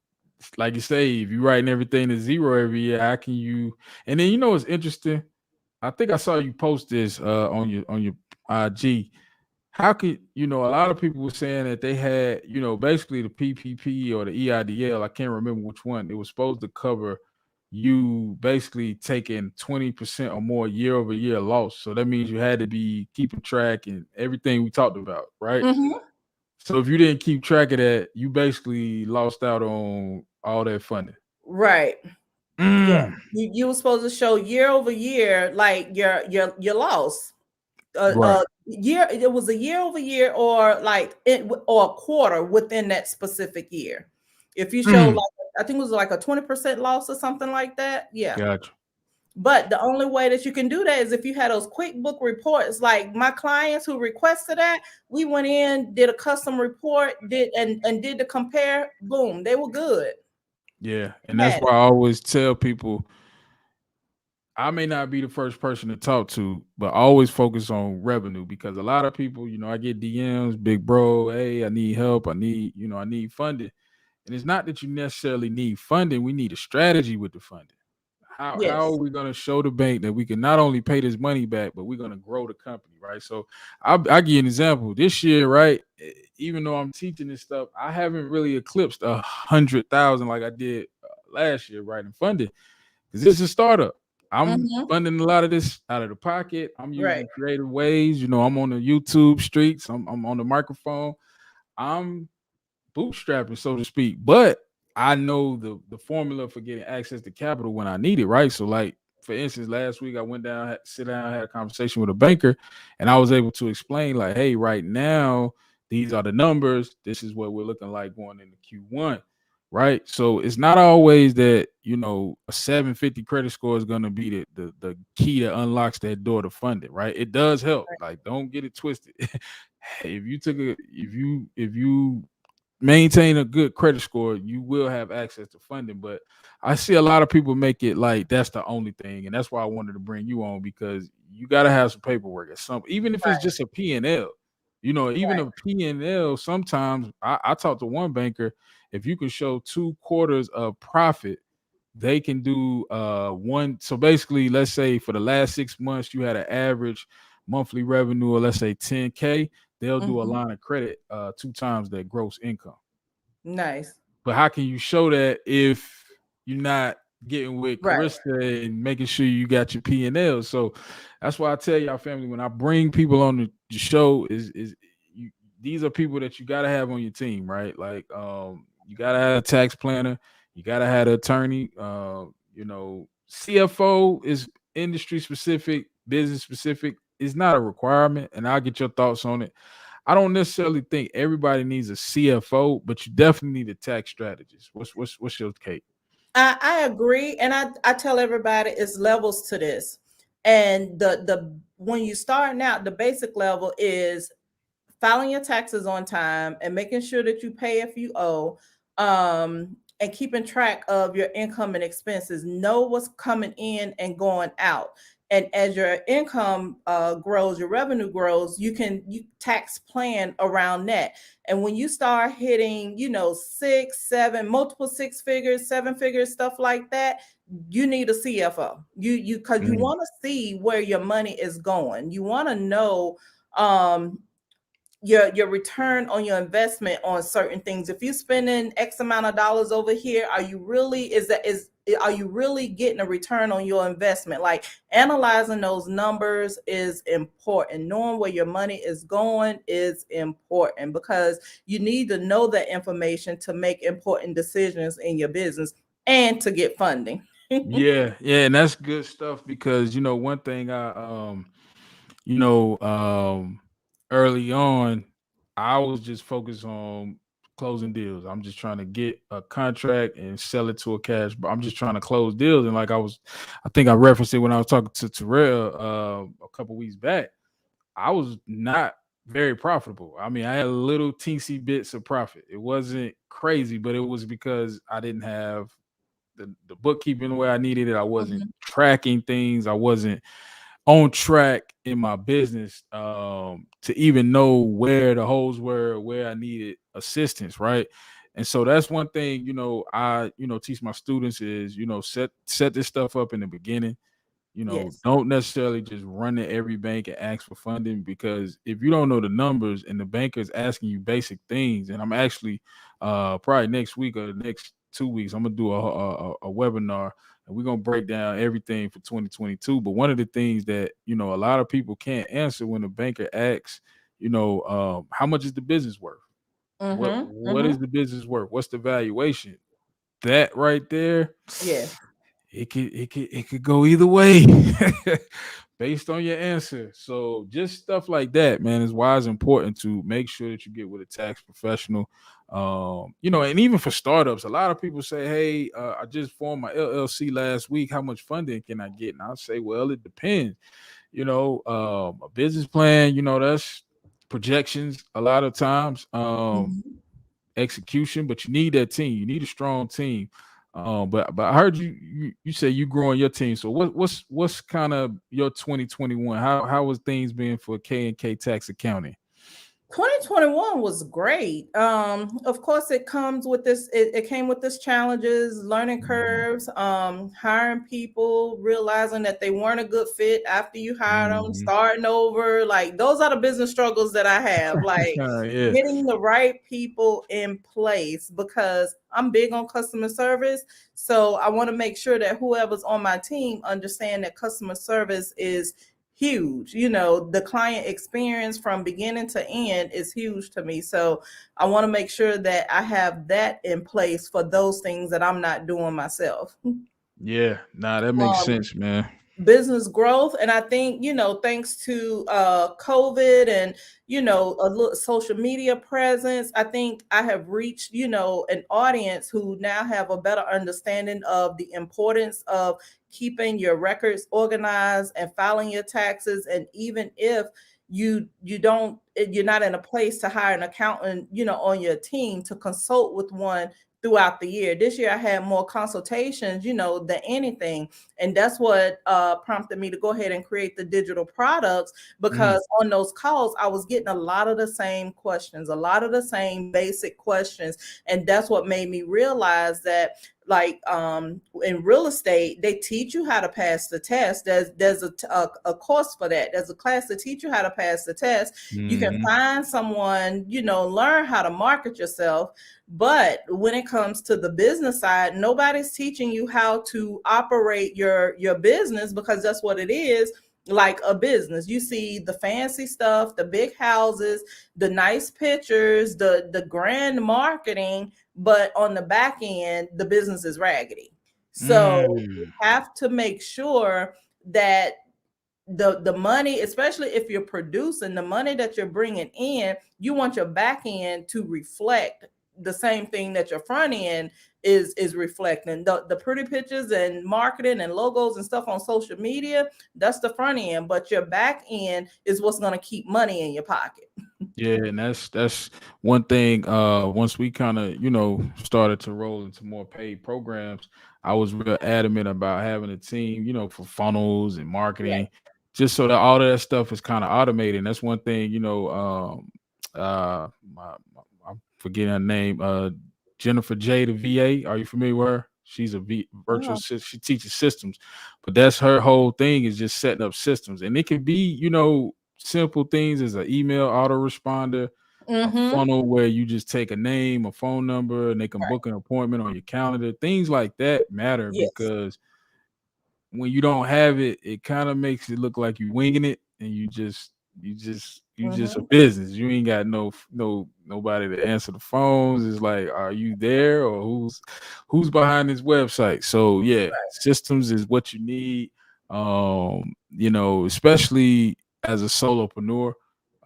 like you say, if you writing everything to zero every year, how can you? And then it's interesting. I think I saw you post this on your IG. How could a lot of people were saying that they had basically the PPP or the EIDL. I can't remember which one. It was supposed to cover you basically taking 20% or more year over year loss. So that means you had to be keeping track and everything we talked about, right?
Mm-hmm.
So if you didn't keep track of that, you basically lost out on all that funding.
Right. Yeah.
Mm,
You were supposed to show year over year, like your loss.
right.
Year, it was a year over year, or like it, or a quarter within that specific year. If you show
Mm,
like, I think it was like a 20% loss or something like that. Yeah.
gotcha.
But the only way that you can do that is if you had those QuickBook reports. Like my clients who requested that, we went in, did a custom report, and did the compare. Boom, they were good.
Yeah. And that's
Had
why I always tell people I may not be the first person to talk to, but always focus on revenue because a lot of people, I get DMs, big bro, hey, I need help. I need funding. And it's not that you necessarily need funding. We need a strategy with the funding. How are
yes.
we going to show the bank that we can not only pay this money back, but we're going to grow the company, right? So I'll give you an example. This year, right, even though I'm teaching this stuff, I haven't really eclipsed 100,000 like I did last year, right, in funding because this is a startup. I'm
Mm-hmm.
funding a lot of this out of the pocket. I'm
Right.
using creative ways. I'm on the YouTube streets. I'm on the microphone. I'm bootstrapping, so to speak. But I know the formula for getting access to capital when I need it, right? So, like for instance, last week I went down, sit down, had a conversation with a banker, and I was able to explain, like, hey, right now these are the numbers. This is what we're looking like going into Q1. Right. So it's not always that, a 750 credit score is going to be the key that unlocks that door to fund it. Right. It does help. Like, don't get it twisted. If you maintain a good credit score, you will have access to funding. But I see a lot of people make it like that's the only thing, and that's why I wanted to bring you on, because you got to have some paperwork at some, even if it's
Right.
just a P&L. Even a P&L. Sometimes I talked to one banker. If you can show 2 quarters of profit, they can do one. So basically, let's say for the last 6 months you had an average monthly revenue of, let's say, 10K. They'll do a
Mhm.
line of credit 2 times that gross income.
Nice.
But how can you show that if you're not getting with
Right.
Karitza and making sure you got your P&L? So that's why I tell y'all, family, when I bring people on the show, is you, these are people that you gotta have on your team, right? Like, you gotta have a tax planner, you gotta have an attorney. CFO is industry specific, business specific. It's not a requirement, and I'll get your thoughts on it. I don't necessarily think everybody needs a CFO, but you definitely need a tax strategist. What's your take?
I agree, and I tell everybody it's levels to this, and the when you starting out, the basic level is filing your taxes on time and making sure that you pay if you owe, and keeping track of your income and expenses. Know what's coming in and going out. And as your income grows, your revenue grows, you tax plan around that. And when you start hitting, 6, 7, multiple 6 figures, 7 figures, stuff like that, you need a CFO. Because you
Mm.
want to see where your money is going. You want to know um your return on your investment on certain things. If you're spending X amount of dollars over here, are you really are you really getting a return on your investment? Like, analyzing those numbers is important. Knowing where your money is going is important, because you need to know that information to make important decisions in your business and to get funding.
Yeah, yeah, and that's good stuff, because one thing you know, early on, I was just focused on closing deals. I'm just trying to get a contract and sell it to a cash. But I'm just trying to close deals. And like I think I referenced it when I was talking to Terrell a couple weeks back. I was not very profitable. I mean, I had little teensy bits of profit. It wasn't crazy, but it was because I didn't have the bookkeeping the way I needed it. I wasn't
Mhm.
tracking things. I wasn't on track in my business to even know where the holes were, where I needed assistance, right? And so that's one thing, I teach my students is, set this stuff up in the beginning.
Yes.
Don't necessarily just run to every bank and ask for funding, because if you don't know the numbers and the banker is asking you basic things, and I'm actually probably next week or the next 2 weeks, I'm gonna do a webinar, and we're gonna break down everything for 2022. But one of the things that a lot of people can't answer when the banker asks, how much is the business worth? What
Mhm.
what is
Mhm.
the business worth? What's the valuation? That right there,
Yes.
it could go either way based on your answer. So just stuff like that, man, is why it's important to make sure that you get with a tax professional. And even for startups, a lot of people say, "Hey, I just formed my LLC last week. How much funding can I get?" And I'll say, "Well, it depends. A business plan, that's projections a lot of times.
Mhm.
Execution, but you need that team. You need a strong team. But I heard you say you growing your team. So what's kind of your 2021? How was things been for K&K Tax Accounting?
2021 was great. Of course, it came with this challenges, learning
Mhm.
curves, hiring people, realizing that they weren't a good fit after you hired them,
Mhm.
starting over. Like, those are the business struggles that I have. Like,
Yeah.
getting the right people in place, because I'm big on customer service. So I want to make sure that whoever's on my team understand that customer service is huge. The client experience from beginning to end is huge to me. So I want to make sure that I have that in place for those things that I'm not doing myself.
Yeah. Nah, that makes
Um,
sense, man.
business growth. And I think, thanks to COVID and, a little social media presence, I think I have reached, an audience who now have a better understanding of the importance of keeping your records organized and filing your taxes. And even if you're not in a place to hire an accountant, on your team, to consult with one throughout the year. This year I had more consultations, than anything. And that's what prompted me to go ahead and create the digital products,
Mm,
because on those calls I was getting a lot of the same questions, a lot of the same basic questions. And that's what made me realize that, like, in real estate, they teach you how to pass the test. There's a course for that. There's a class to teach you how to pass the test. You can
mhm,
find someone, learn how to market yourself. But when it comes to the business side, nobody's teaching you how to operate your business, because that's what it is, like a business. You see the fancy stuff, the big houses, the nice pictures, the grand marketing, but on the back end, the business is raggedy. So you
mm.
have to make sure that the money, especially if you're producing, the money that you're bringing in, you want your back end to reflect the same thing that your front end is reflecting. The pretty pictures and marketing and logos and stuff on social media, that's the front end, but your back end is what's going to keep money in your pocket.
Yeah, and that's one thing. Once we kind of started to roll into more paid programs, I was real adamant about having a team, for funnels and marketing,
Right.
just so that all of that stuff is kind of automated. And that's one thing, I'm forgetting her name, Jennifer J, the VA. Are you familiar with her? She's a virtual
Oh.
she teaches systems, but that's her whole thing, is just setting up systems, and it can be, simple things as an email autoresponder, a
Mm-hmm.
funnel where you just take a name, a phone number, and they can
Right.
book an appointment on your calendar. Things like that matter,
Yes.
because when you don't have it, it kind of makes it look like you winging it, and you just a
Mm-hmm.
business. You ain't got nobody to answer the phones. It's like, are you there, or who's behind this website? So yeah, systems is what you need. Especially as a solopreneur.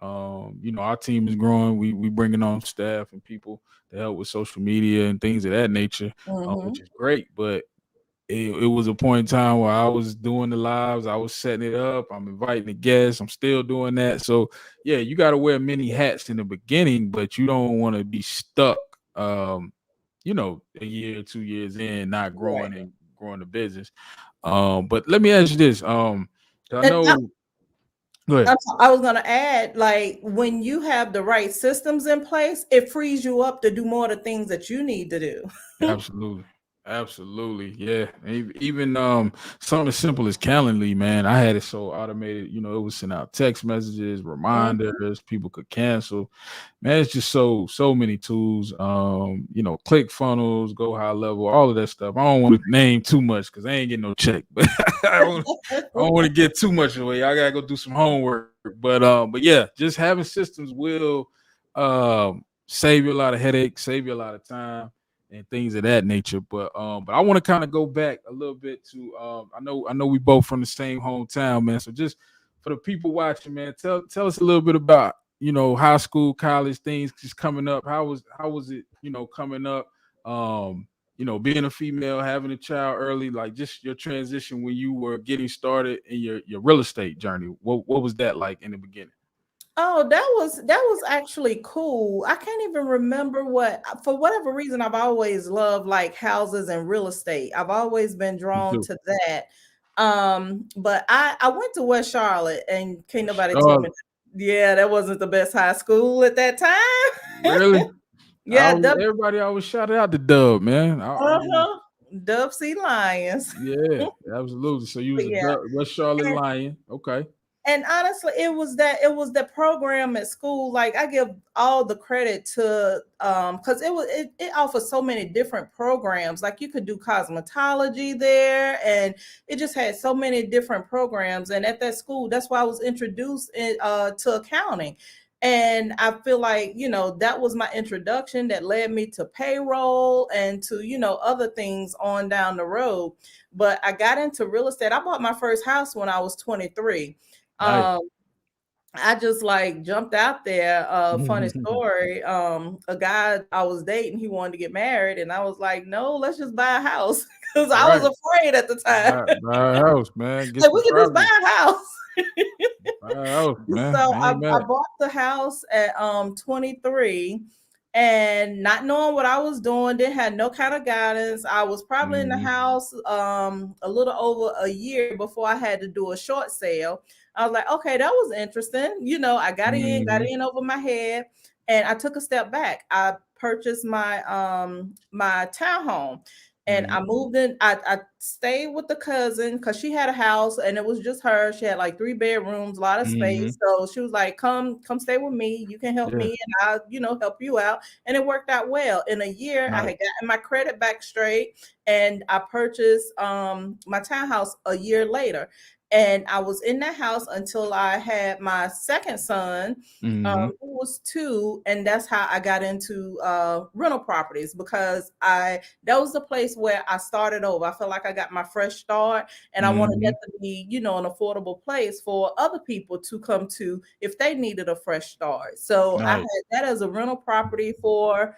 Our team is growing. We bringing on staff and people to help with social media and things of that nature, which
Mm-hmm.
is great. But it was a point in time where I was doing the lives, I was setting it up, I'm inviting the guests, I'm still doing that. So yeah, you got to wear many hats in the beginning, but you don't want to be stuck. A year, 2 years in, not
Right.
growing and growing the business. But let me ask you this. 'Cause I
And
know. Go ahead.
I was going to add, like, when you have the right systems in place, it frees you up to do more of the things that you need to do.
Absolutely. Absolutely. Yeah. Even something as simple as Calendly, man. I had it so automated, it would send out text messages,
Mhm.
reminders, people could cancel. Man, it's just so many tools. Click funnels, go high level, all of that stuff. I don't want to name too much because I ain't getting no check, but I don't want to get too much away. I gotta go do some homework. But yeah, just having systems will save you a lot of headaches, save you a lot of time and things of that nature. But I want to kind of go back a little bit to I know we both from the same hometown, man. So just for the people watching, man, tell us a little bit about high school, college things just coming up. How was it coming up? Being a female, having a child early, like just your transition when you were getting started in your real estate journey. What was that like in the beginning?
Oh, that was actually cool. I can't even remember what, for whatever reason, I've always loved like houses and real estate. I've always been
Me
drawn
too.
to that. But I went to West Charlotte, and can't nobody tell me,
Charlotte,
yeah, that wasn't the best high school at that time.
really?
Yeah,
Everybody always shouted out the Dub, man.
uh-huh. Dub Sea Lions.
Yeah, absolutely. So you was
But
a
yeah.
West Charlotte Lion. Okay.
And honestly, it was the program at school. Like, I give all the credit to, because it offers so many different programs. Like, you could do cosmetology there, and it just had so many different programs. And at that school, that's why I was introduced to accounting. And I feel like, that was my introduction that led me to payroll and to, other things on down the road. But I got into real estate. I bought my first house when I was 23.
Nice.
Um, I just like jumped out there. Funny story. A guy I was dating, he wanted to get married, and I was like, no, let's just buy a house because I was
Right.
afraid at the time.
Buy a house, man. Get
Like,
some
we could just buy
property.
a house.
Buy a house, man.
So
I
I,
ain't
I
mad.
bought the house at 23, and not knowing what I was doing, didn't have no kind of guidance. I was probably in the
Mm-hmm.
house a little over a year before I had to do a short sale. I was like, okay, that was interesting. I got
Mm-hmm.
in over my head, and I took a step back. I purchased my townhome, and I
Mm-hmm.
moved in. I stayed with the cousin because she had a house and it was just her. She had like 3 bedrooms, a lot of
Mm-hmm.
space. So she was like, come stay with me. You can help
Yeah.
me and I'll, help you out. And it worked out well. In a year, I
Nice.
had gotten my credit back straight, and I purchased my townhouse a year later. And I was in that house until I had my second son,
Mm-hmm.
who was 2, and that's how I got into rental properties, because that was the place where I started over. I felt like I got my fresh start, and I wanted
Mm-hmm.
that to be, an affordable place for other people to come to if they needed a fresh start. So I had
Nice.
that as a rental property for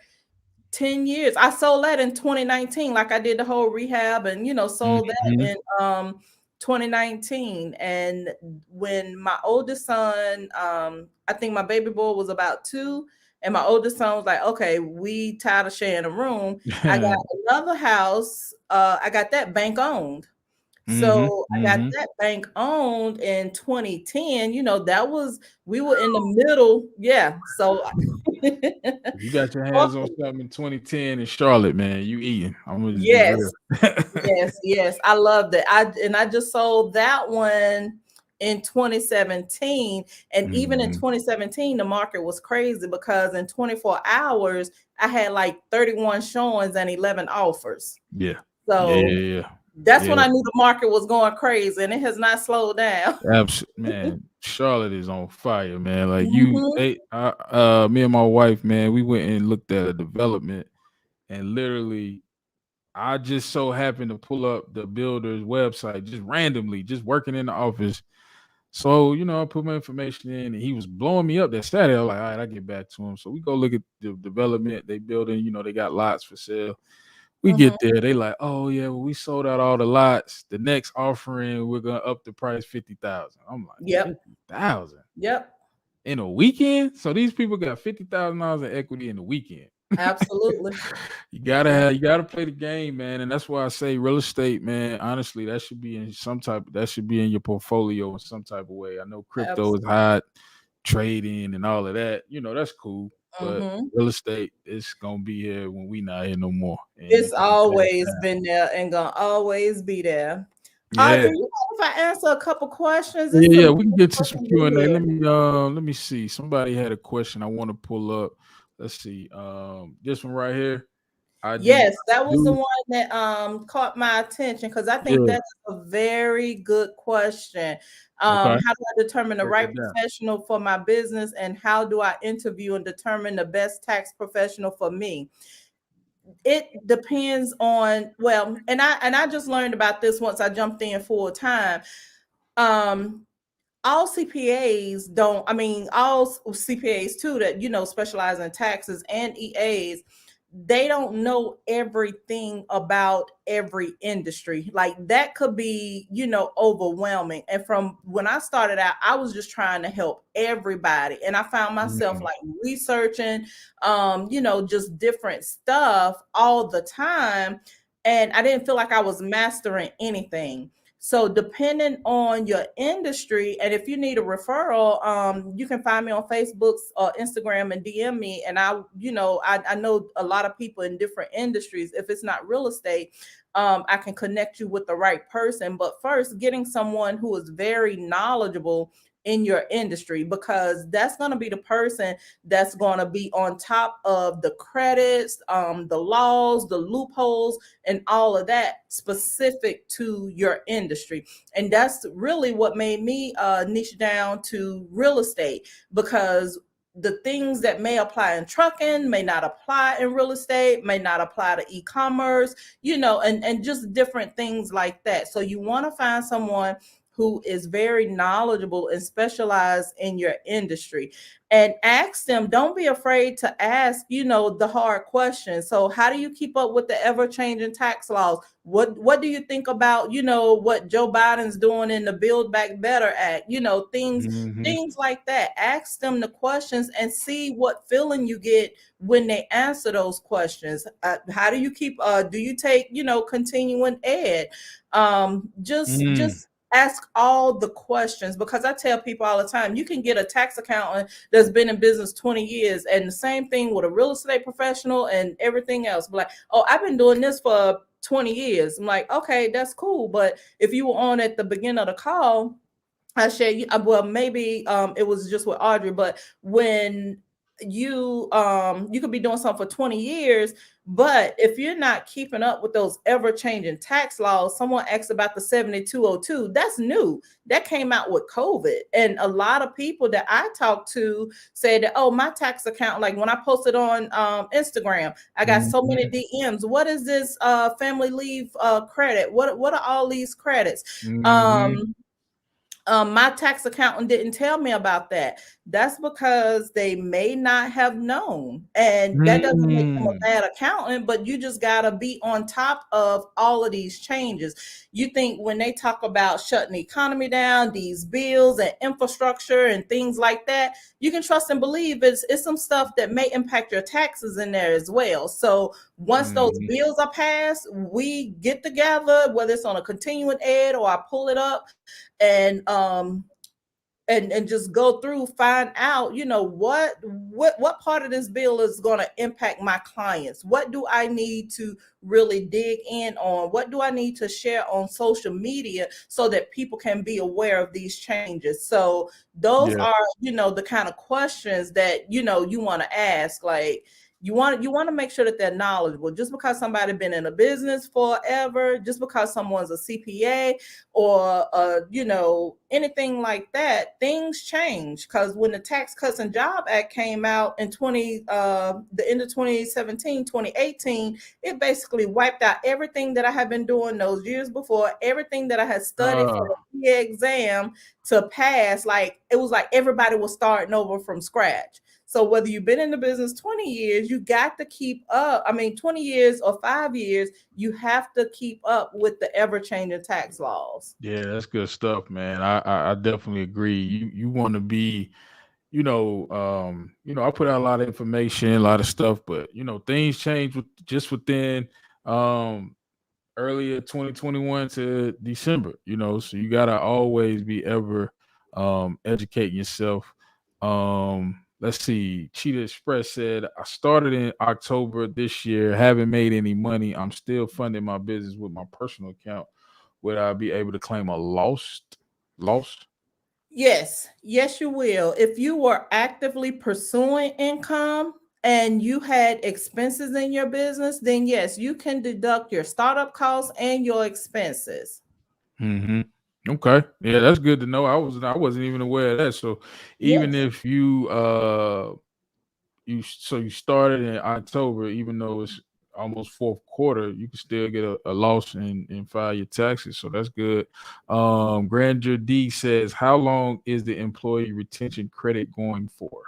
10 years. I sold that in 2019. Like, I did the whole rehab and, sold that
Mm-hmm.
in 2019. And when my oldest son, I think my baby boy was about 2, and my oldest son was like, okay, we tired of sharing a room. I got another house. I got that bank owned.
Mm-hmm.
So I got
Mm-hmm.
that bank owned in 2010. That was, we were in the middle. Yeah. So
If you got your hands on
awesome.
something in 2010 in Charlotte, man, you eating. I'm gonna just be real.
Yes. Yes, yes, I loved it. I just sold that one in 2017, and even in
Mm-hmm.
2017, the market was crazy because in 24 hours, I had like 31 showings and 11 offers.
Yeah. Yeah.
So
Yeah.
that's when
Yeah.
I knew the market was going crazy, and it has not slowed down.
Man, Charlotte is on fire, man. Like
Mhm.
me and my wife, man, we went and looked at a development, and literally, I just so happened to pull up the builder's website just randomly, just working in the office. So, I put my information in, and he was blowing me up that Saturday. I was like, all right, I get back to him. So we go look at the development they building. They got lots for sale. We
Mhm.
get there, they like, oh yeah, well, we sold out all the lots. The next offering, we're gonna up the price 50,000. I'm like,
Yep.
50,000
Yep.
in a weekend? So these people got $50,000 in equity in the weekend.
Absolutely.
You gotta play the game, man. And that's why I say real estate, man. Honestly, that should be in that should be in your portfolio in some type of way. I know crypto is
Absolutely.
hot, trading and all of that. That's cool. But
Mhm.
real estate is gonna be here when we not here no more. And you
It's
can't play it
always
down.
been there and gonna always be there.
Yeah.
Do you mind if I answer a couple questions?
Yeah,
There's
yeah,
some
we can
good
get to some
questions in
Q&A.
here.
Let me see. Somebody had a question I want to pull up. Let's see. This one right here.
Yes,
I
that was the
do.
one that caught my attention, because I think
Yeah.
that's a very good question.
Okay.
How do I determine the
Break
right
it down.
professional for my business, and how do I interview and determine the best tax professional for me? It depends on, well, and I just learned about this once I jumped in full time. Um, all CPAs don't, I mean, all CPAs too that, specialize in taxes, and EAs, they don't know everything about every industry. Like, that could be, overwhelming. And from when I started out, I was just trying to help everybody. And I found myself
Mhm.
like researching, just different stuff all the time. And I didn't feel like I was mastering anything. So depending on your industry, and if you need a referral, you can find me on Facebook or Instagram and DM me. And I know a lot of people in different industries. If it's not real estate, I can connect you with the right person. But first, getting someone who is very knowledgeable in your industry, because that's going to be the person that's going to be on top of the credits, the laws, the loopholes, and all of that specific to your industry. And that's really what made me niche down to real estate, because the things that may apply in trucking may not apply in real estate, may not apply to e-commerce, and just different things like that. So you want to find someone who is very knowledgeable and specialized in your industry, and ask them. Don't be afraid to ask, the hard questions. So how do you keep up with the ever-changing tax laws? What do you think about, what Joe Biden's doing in the Build Back Better Act?
Mm-hmm.
Things like that. Ask them the questions and see what feeling you get when they answer those questions. How do you keep do you take, continuing ed? Just ask all the questions, because I tell people all the time, you can get a tax accountant that's been in business 20 years, and the same thing with a real estate professional and everything else. But like, oh, I've been doing this for 20 years. I'm like, okay, that's cool. But if you were on at the beginning of the call, I share you. Well, maybe it was just with Audrey, but when you could be doing something for 20 years, but if you're not keeping up with those ever-changing tax laws. Someone asked about the 7202. That's new. That came out with COVID. And a lot of people that I talked to said that, oh, my tax account, like when I posted on Instagram, I got so many DMs. What is this family leave credit? What are all these credits?
Mm-hmm.
My tax accountant didn't tell me about that. That's because they may not have known. And that doesn't make them a
Mm-hmm.
bad accountant, but you just got to be on top of all of these changes. You think when they talk about shutting the economy down, these bills and infrastructure and things like that, you can trust and believe it's some stuff that may impact your taxes in there as well. So once those
Mm-hmm.
bills are passed, we get together, whether it's on a continuing ed or I pull it up and and just go through, find out, what part of this bill is going to impact my clients. What do I need to really dig in on? What do I need to share on social media so that people can be aware of these changes? So those
Yeah.
are, the kind of questions that, you want to ask. Like, you want to make sure that they're knowledgeable. Just because somebody been in a business forever, just because someone's a CPA or anything like that, things change. Because when the Tax Cuts and Job Act came out in the end of 2017, 2018, it basically wiped out everything that I had been doing those years before, everything that I had studied for
Uh,
the PA exam to pass. Like, it was like everybody was starting over from scratch. So whether you've been in the business 20 years, you got to keep up. I mean, 20 years or 5 years, you have to keep up with the ever-changing tax laws.
yeah, that's good stuff, man. I definitely agree. You want to be, I put out a lot of information, a lot of stuff, but things change within um earlier 2021 to December, so you gotta always be ever educating yourself. Let's see. Cheetah Express said, I started in October this year, haven't made any money. I'm still funding my business with my personal account. Would I be able to claim a loss?
Yes, you will. If you were actively pursuing income and you had expenses in your business, then yes, you can deduct your startup costs and your expenses.
Hmm. Okay. Yeah, that's good to know. I wasn't even aware of that. So even
Yes.
if you started in October, even though it's almost fourth quarter, you can still get a loss and file your taxes. So that's good. Grandeur D says, how long is the employee retention credit going for?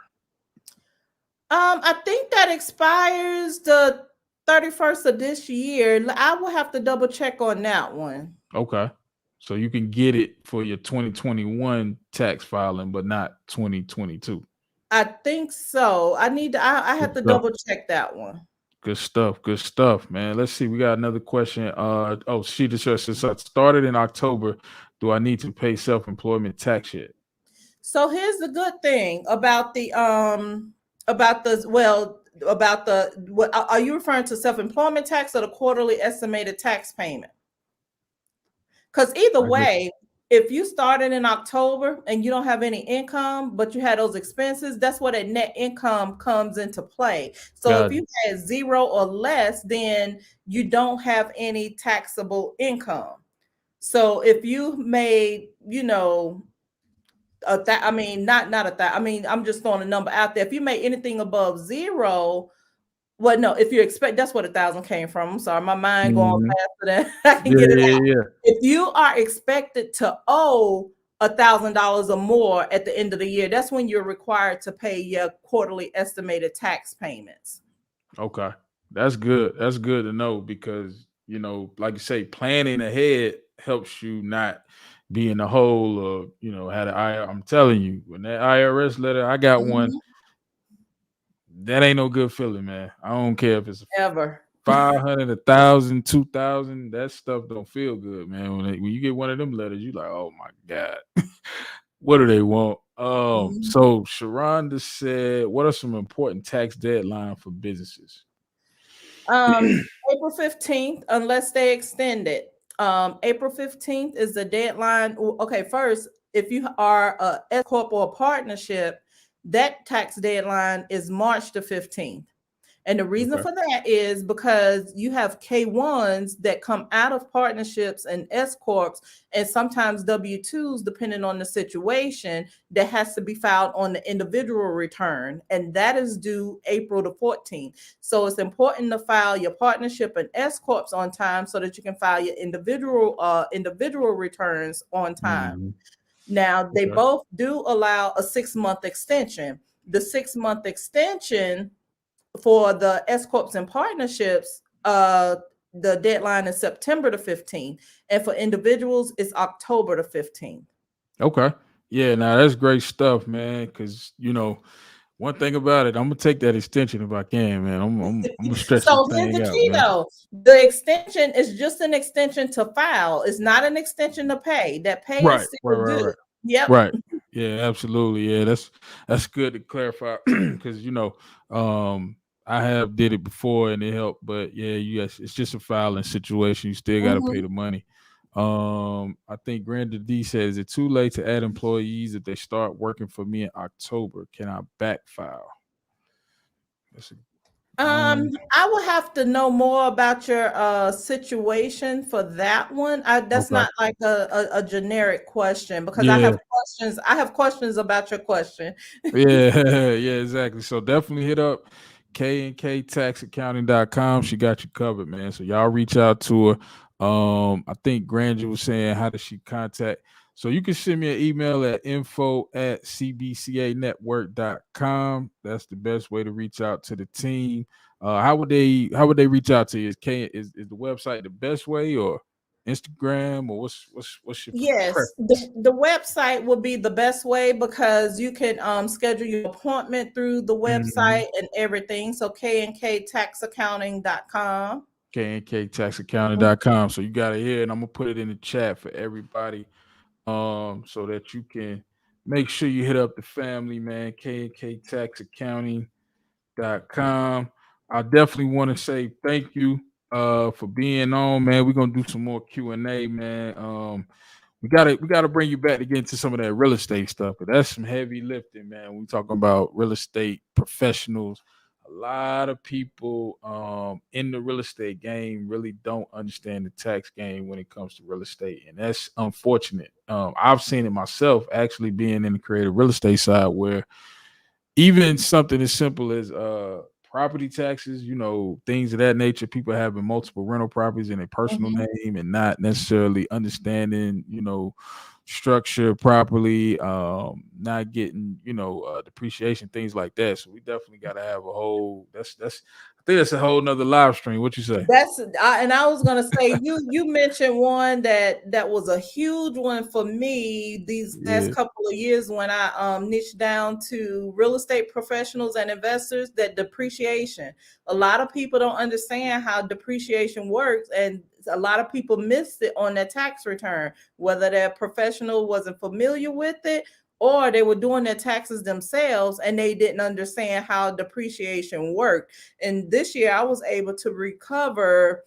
I think that expires the 31st of this year. I will have to double check on that one.
Okay. So you can get it for your 2021 tax filing, but not 2022.
I think so. I
Good
have to
stuff.
double check that one.
Good stuff. Good stuff, man. Let's see. We got another question. She just said, since I started in October, do I need to pay self-employment tax yet?
So here's the good thing about the what are you referring to, self-employment tax or the quarterly estimated tax payment? Because either
I get
way, if you started in October and you don't have any income, but you had those expenses, that's where that net income comes into play. So if
got
you had zero or less, then you don't have any taxable income. So if you made, I mean, not a that. I mean, I'm just throwing a number out there. If you make anything above zero, well, no, if you expect, that's what 1,000 came from. I'm sorry, my mind going
Mhm.
faster than I can
Yeah,
get it
yeah,
out.
yeah.
If you are expected to owe $1,000 or more at the end of the year, that's when you're required to pay your quarterly estimated tax payments.
Okay. That's good. That's good to know because, like you say, planning ahead helps you not be in the hole of, had an IR. I'm telling you, when that IRS letter, I got one,
Mhm.
that ain't no good feeling, man. I don't care if it's
Ever.
500, 1,000, 2,000. That stuff don't feel good, man. When you get one of them letters, you like, oh my God, what do they want?
Mhm.
So Sharonda said, what are some important tax deadline for businesses?
April 15th, unless they extend it. April 15th is the deadline. Okay, first, if you are a S corp or a partnership, that tax deadline is March the 15th. And the reason
Okay.
for that is because you have K1s that come out of partnerships and S corps, and sometimes W2s, depending on the situation, that has to be filed on the individual return, and that is due April the 14th. So it's important to file your partnership and S corps on time so that you can file your individual returns on time.
Mhm.
Now they
Okay.
both do allow a 6-month extension. The 6-month extension for the S corps and partnerships, the deadline is September the 15th, and for individuals, it's October the 15th.
Okay. Yeah, now that's great stuff, man. Because one thing about it, I'm gonna take that extension if I can, man. I'm gonna stretch this
So here's the
thing out,
key,
man.
though: the extension is just an extension to file. It's not an extension to pay. That pay is
Right, right,
still
right,
due.
right,
Yep.
right. Yeah, absolutely. Yeah, that's good to clarify because I have did it before and it helped, but yeah, yes, it's just a filing situation. You still got to pay
Mhm.
the money. I think Granda D says, is it too late to add employees if they start working for me in October? Can I back file? That's
I will have to know more about your situation for that one. That's
okay.
not like a generic question because I
Yeah,
have questions. I have questions about your question.
yeah, yeah, exactly. So definitely hit up KNKTaxAccounting.com. She got you covered, man. So y'all reach out to her. I think Granger was saying, how does she contact? So you can send me an email at info@cbcanetwork.com. That's the best way to reach out to the team. How would they reach out to you? Is the website the best way, or Instagram, or what's your
Yes,
preference?
the website would be the best way because you can schedule your appointment through the
Mhm.
website and everything. So knktaxaccounting.com.
KNKTaxAccounting.com. So you got it here, and I'm gonna put it in the chat for everybody, so that you can make sure you hit up the family, man. KNKTaxAccounting.com. I definitely want to say thank you for being on, man. We're gonna do some more Q&A, man. We gotta bring you back to get into some of that real estate stuff, but that's some heavy lifting, man. We talking about real estate professionals. A lot of people in the real estate game really don't understand the tax game when it comes to real estate, and that's unfortunate. I've seen it myself, actually being in the creative real estate side, where even something as simple as property taxes, things of that nature, people having multiple rental properties in their personal
Mhm.
name and not necessarily understanding, structure properly, not getting, depreciation, things like that. So we definitely got to have a whole, that's I think that's a whole nother live stream. What you say?
And I was gonna say, you mentioned one that was a huge one for me these last
Yeah.
couple of years when I niched down to real estate professionals and investors. That depreciation. A lot of people don't understand how depreciation works, and a lot of people missed it on their tax return, whether their professional wasn't familiar with it or they were doing their taxes themselves and they didn't understand how depreciation worked. And this year I was able to recover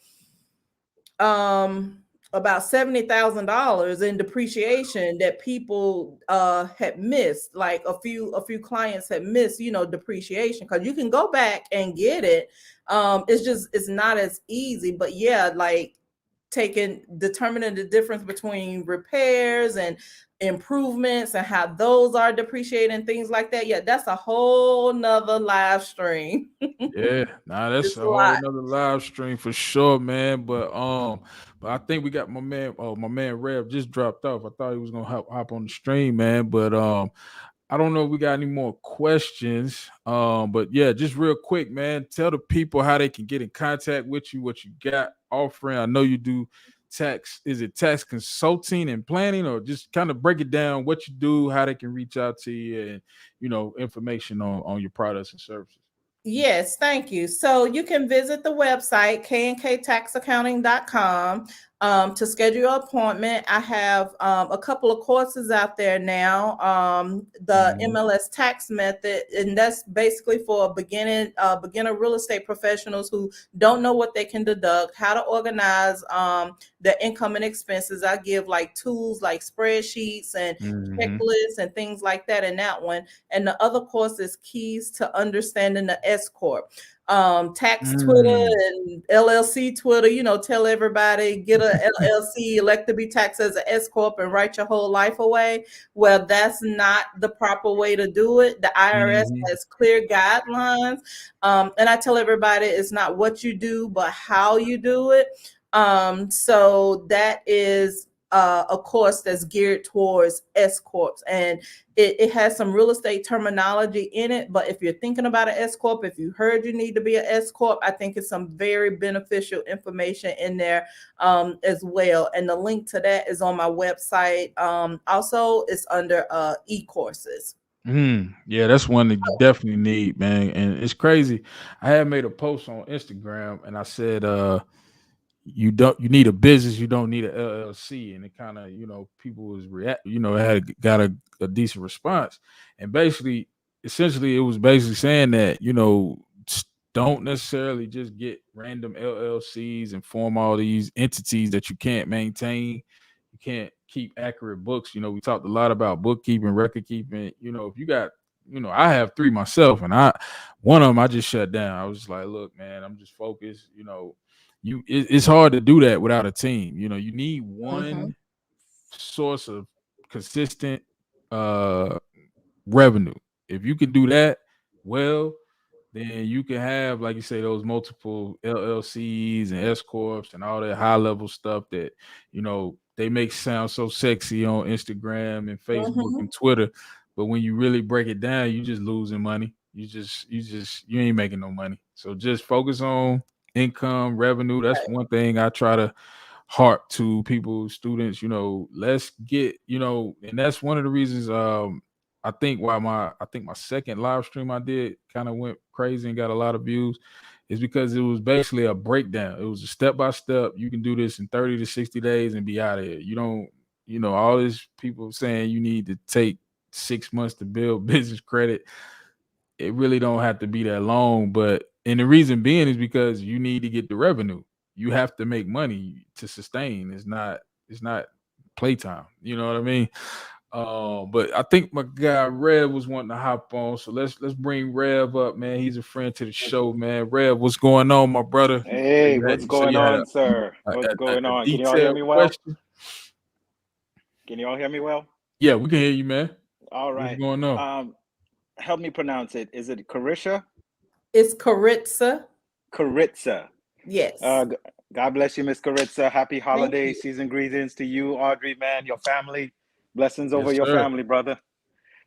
um about $70,000 in depreciation that people had missed. Like a few clients had missed, depreciation, because you can go back and get it. It's not as easy. But yeah, like determining the difference between repairs and improvements and how those are depreciated and things like that. Yeah, that's a whole nother live stream.
Yeah, nah, that's
It's
a
a
whole
lot.
another live stream for sure, man. But I think we got my man. Oh, my man Rev just dropped off. I thought he was gonna hop on the stream, man. But I don't know if we got any more questions. But yeah, just real quick, man. Tell the people how they can get in contact with you, what you got offering. I know you do tax. Is it tax consulting and planning, or just kind of break it down what you do, how they can reach out to you, and information on your products and services.
Yes, thank you. So you can visit the website, knktaxaccounting.com, to schedule your appointment. I have a couple of courses out there now. The
Mhm.
MLS tax method, and that's basically for beginner real estate professionals who don't know what they can deduct, how to organize their income and expenses. I give like tools like spreadsheets and
Mhm.
checklists and things like that in that one. And the other course is keys to understanding the S corp. Tax Twitter
Mm.
and LLC Twitter, tell everybody get a LLC, elect to be taxed as an S corp, and write your whole life away. Well, that's not the proper way to do it. The IRS
Mhm.
has clear guidelines, and I tell everybody it's not what you do, but how you do it. So that is a course that's geared towards S corps, and it has some real estate terminology in it. But if you're thinking about an S corp, if you heard you need to be an S corp, I think it's some very beneficial information in there as well. And the link to that is on my website. Also, it's under e-courses.
Yeah, that's one that you definitely need, man. And it's crazy. I had made a post on Instagram and I said, you need a business, you don't need a LLC. And it kind of, people was react, had got a decent response. And basically, essentially, it was basically saying that, don't necessarily just get random LLCs and form all these entities that you can't maintain. You can't keep accurate books. We talked a lot about bookkeeping, record keeping. If you got, I have three myself, and one of them I just shut down. I was just like, look, man, I'm just focused. It's hard to do that without a team. You need
Mm-hmm.
one source of consistent uh revenue. If you can do that well, then you can have, like you say, those multiple LLCs and S corps and all that high level stuff that they make sound so sexy on Instagram and Facebook
Mm-hmm.
and Twitter, but when you really break it down, you just losing money. You ain't making no money. So just focus on income, revenue. That's one thing I try to heart to people, students. Let's get, and that's one of the reasons. I think my second live stream I did kind of went crazy and got a lot of views, is because it was basically a breakdown. It was a step by step. You can do this in 30 to 60 days and be out of here. You don't, all these people saying you need to take 6 months to build business credit. It really don't have to be that long. But and the reason being is because you need to get the revenue. You have to make money to sustain. It's not playtime. You know what I mean? But I think my guy Rev was wanting to hop on, so let's bring Rev up, man. He's a friend to the show, man. Rev, what's going on, my brother?
Hey, what's
You said
going
you had
on, sir?
a,
What's
a
going on? Can you all hear
detailed
me well?
question.
Can you all hear me well?
Yeah, we can hear you, man.
All
What's
right.
going on?
Help me pronounce it. Is it Carisha?
It's Karitza.
Karitza.
Yes.
Uh, g- God bless you, Miss Karitza. Happy
Thank
holiday
you.
season greetings to you, Audrey, man, your family. Blessings over
Yes,
your
sir.
family, brother.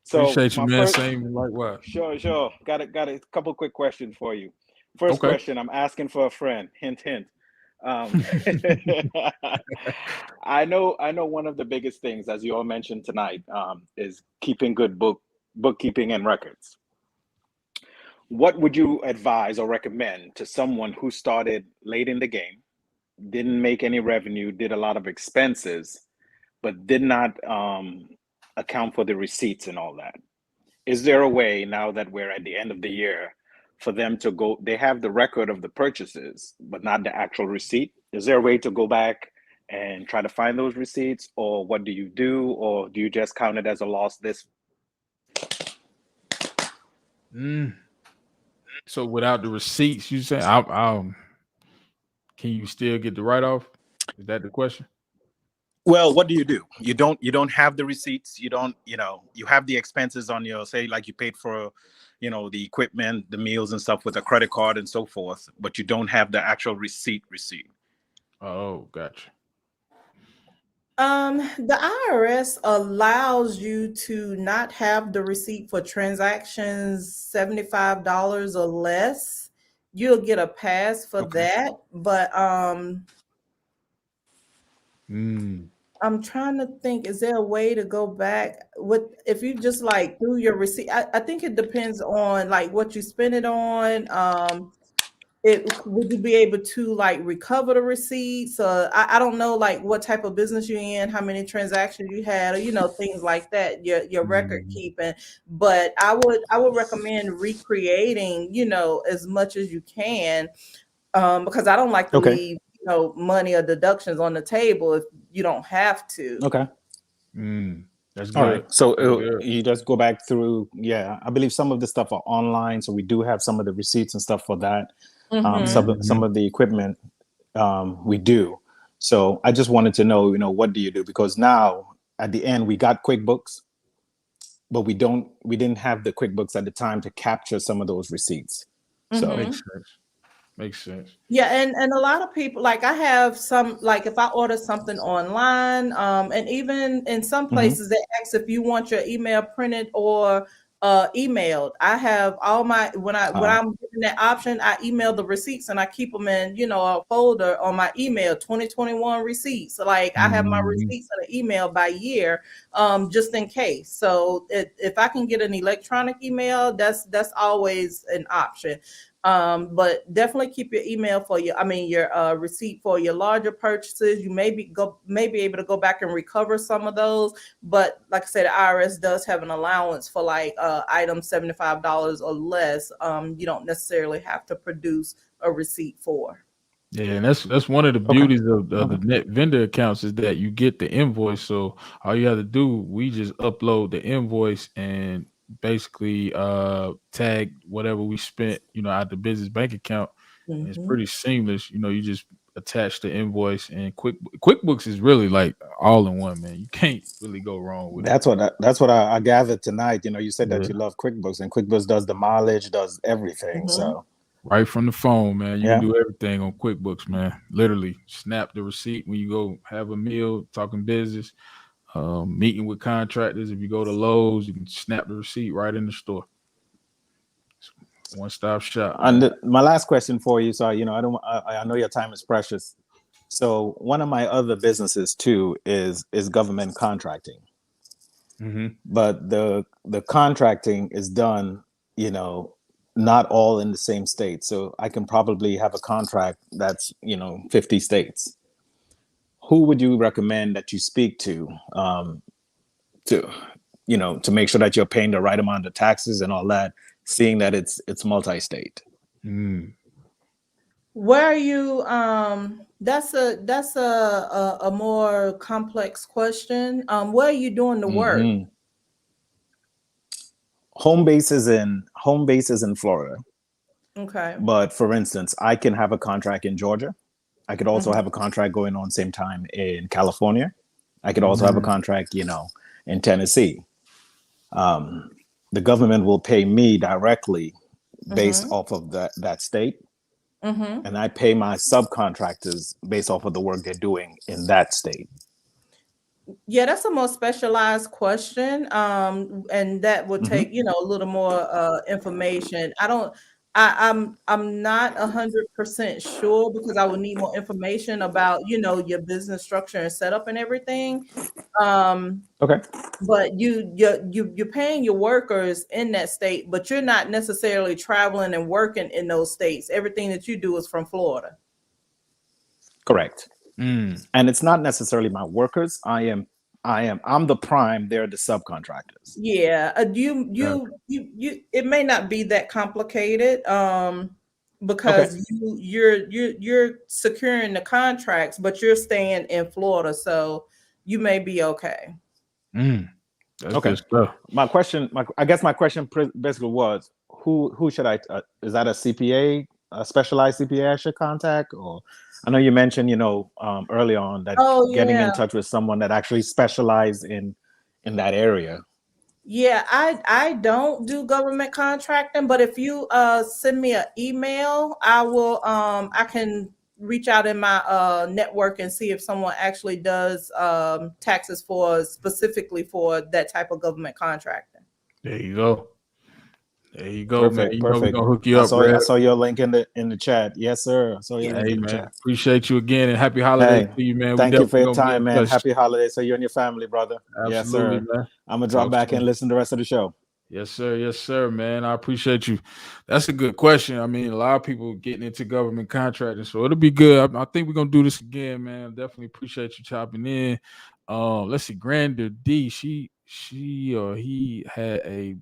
So
Appreciate you,
my
man.
first,
Same likewise.
sure. Got a couple quick questions for you. First
Okay.
question, I'm asking for a friend. Hint, hint. Um, I know one of the biggest things, as you all mentioned tonight, is keeping good bookkeeping and records. What would you advise or recommend to someone who started late in the game, didn't make any revenue, did a lot of expenses, but did not account for the receipts and all that? Is there a way, now that we're at the end of the year, for them to go? They have the record of the purchases, but not the actual receipt. Is there a way to go back and try to find those receipts, or what do you do, or do you just count it as a loss this?
Mm. So without the receipts, you say, can you still get the write off? Is that the question?
Well, what do? You don't have the receipts. You don't, you have the expenses on your, say, like you paid for, the equipment, the meals and stuff with a credit card and so forth, but you don't have the actual receipt.
Oh, gotcha.
The IRS allows you to not have the receipt for transactions $75 or less. You'll get a pass for
Okay.
that, but
Mm.
I'm trying to think, is there a way to go back with if you just like through your receipt? I think it depends on like what you spend it on. Would you be able to like recover the receipts? I don't know like what type of business you're in, how many transactions you had, or things like that, your record
Mm.
keeping. But I would recommend recreating, as much as you can, because I don't like to
Okay.
leave, money or deductions on the table if you don't have to.
Okay.
Mm. That's
All
good.
right. So
That's good.
you just go back through. Yeah, I believe some of the stuff are online, so we do have some of the receipts and stuff for that. Some of the equipment we do. So I just wanted to know, what do you do? Because now at the end we got QuickBooks, but we didn't have the QuickBooks at the time to capture some of those receipts. So
Makes sense. Makes sense.
Yeah, and a lot of people, like I have some, like if I order something online, and even in some places they ask if you want your email printed or emailed. I have all my when I'm given that option, I email the receipts and I keep them in, a folder on my email, 2021 receipts. So like I have my
Mhm.
receipts in an email by year, just in case. So if I can get an electronic email, that's always an option. But definitely keep your email for your receipt for your larger purchases. You may be able to go back and recover some of those. But like I said, the IRS does have an allowance for like items $75 or less. You don't necessarily have to produce a receipt for.
Yeah, and that's one of the
okay.
beauties of the net vendor accounts is that you get the invoice. So all you have to do, we just upload the invoice and basically tag whatever we spent, out the business bank account. And it's
Mhm.
pretty seamless. You just attach the invoice and QuickBooks is really like all in one, man. You can't really go wrong with it.
That's what I gathered tonight. You said that
Yeah.
you love QuickBooks, and QuickBooks does the mileage, does everything.
Mhm.
So
Right from the phone, man. You can
yeah,
do everything on QuickBooks, man. Literally snap the receipt when you go have a meal, talking business, meeting with contractors. If you go to Lowe's, you can snap the receipt right in the store. One stop shop, man.
and my last question for you. So I know your time is precious. So one of my other businesses too is government contracting,
Mm-hmm.
but the contracting is done, not all in the same state. So I can probably have a contract that's 50 states. Who would you recommend that you speak to to make sure that you're paying the right amount of taxes and all that, seeing that it's multi-state?
Mm.
Where are you? That's a more complex question. Where are you doing the work?
Mm-hmm. Home base is in Florida,
Okay.
but for instance, I can have a contract in Georgia. I could also
Mhm.
have a contract going on same time in California. I could also have a
Mm.
contract, in Tennessee. The government will pay me directly based
Mhm.
off of that state,
Mhm.
and I pay my subcontractors based off of the work they're doing in that state.
Yeah, that's a more specialized question. And that would
Mm-hmm.
take, a little more information. I'm not 100% sure because I would need more information about, your business structure and setup and everything. Um,
Okay.
but you're paying your workers in that state, but you're not necessarily traveling and working in those states. Everything that you do is from Florida.
Correct.
Mm.
And it's not necessarily my workers. I'm the prime. They're the subcontractors.
Yeah,
Gotcha.
it may not be that complicated,
Okay.
because you're securing the contracts, but you're staying in Florida, so you may be okay.
Mm. That's
Okay.
good stuff.
My question, I guess my question basically was, who should I? Is that a CPA? a specialized CPA I should contact? Or I know you mentioned, early on that
Oh
getting
yeah.
in touch with someone that actually specialized in that area.
Yeah, I don't do government contracting, but if you send me an email, I can reach out in my network and see if someone actually does taxes specifically for that type of government contracting.
There you go. There you go, man.
Perfect,
You know we're
perfect.
gonna hook you
I
up,
saw
Rev.
I saw your link in the chat. Yes, sir. I saw your
Yeah.
link
Hey
in the
man,
chat.
appreciate you again and happy holidays
Hey,
to you, man. We
thank you for
definitely
your
gonna be in
time, man.
touch.
Happy holidays to you and your family, brother. Yes,
Absolutely,
sir.
man.
I'm gonna drop
Talk
back
soon.
and listen to the rest of the show.
Yes, sir. Yes, sir, man. I appreciate you. That's a good question. I mean, a lot of people getting into government contracting, so it'll be good. I think we're gonna do this again, man. Definitely appreciate you chopping in. Let's see, Grander D. She or he had a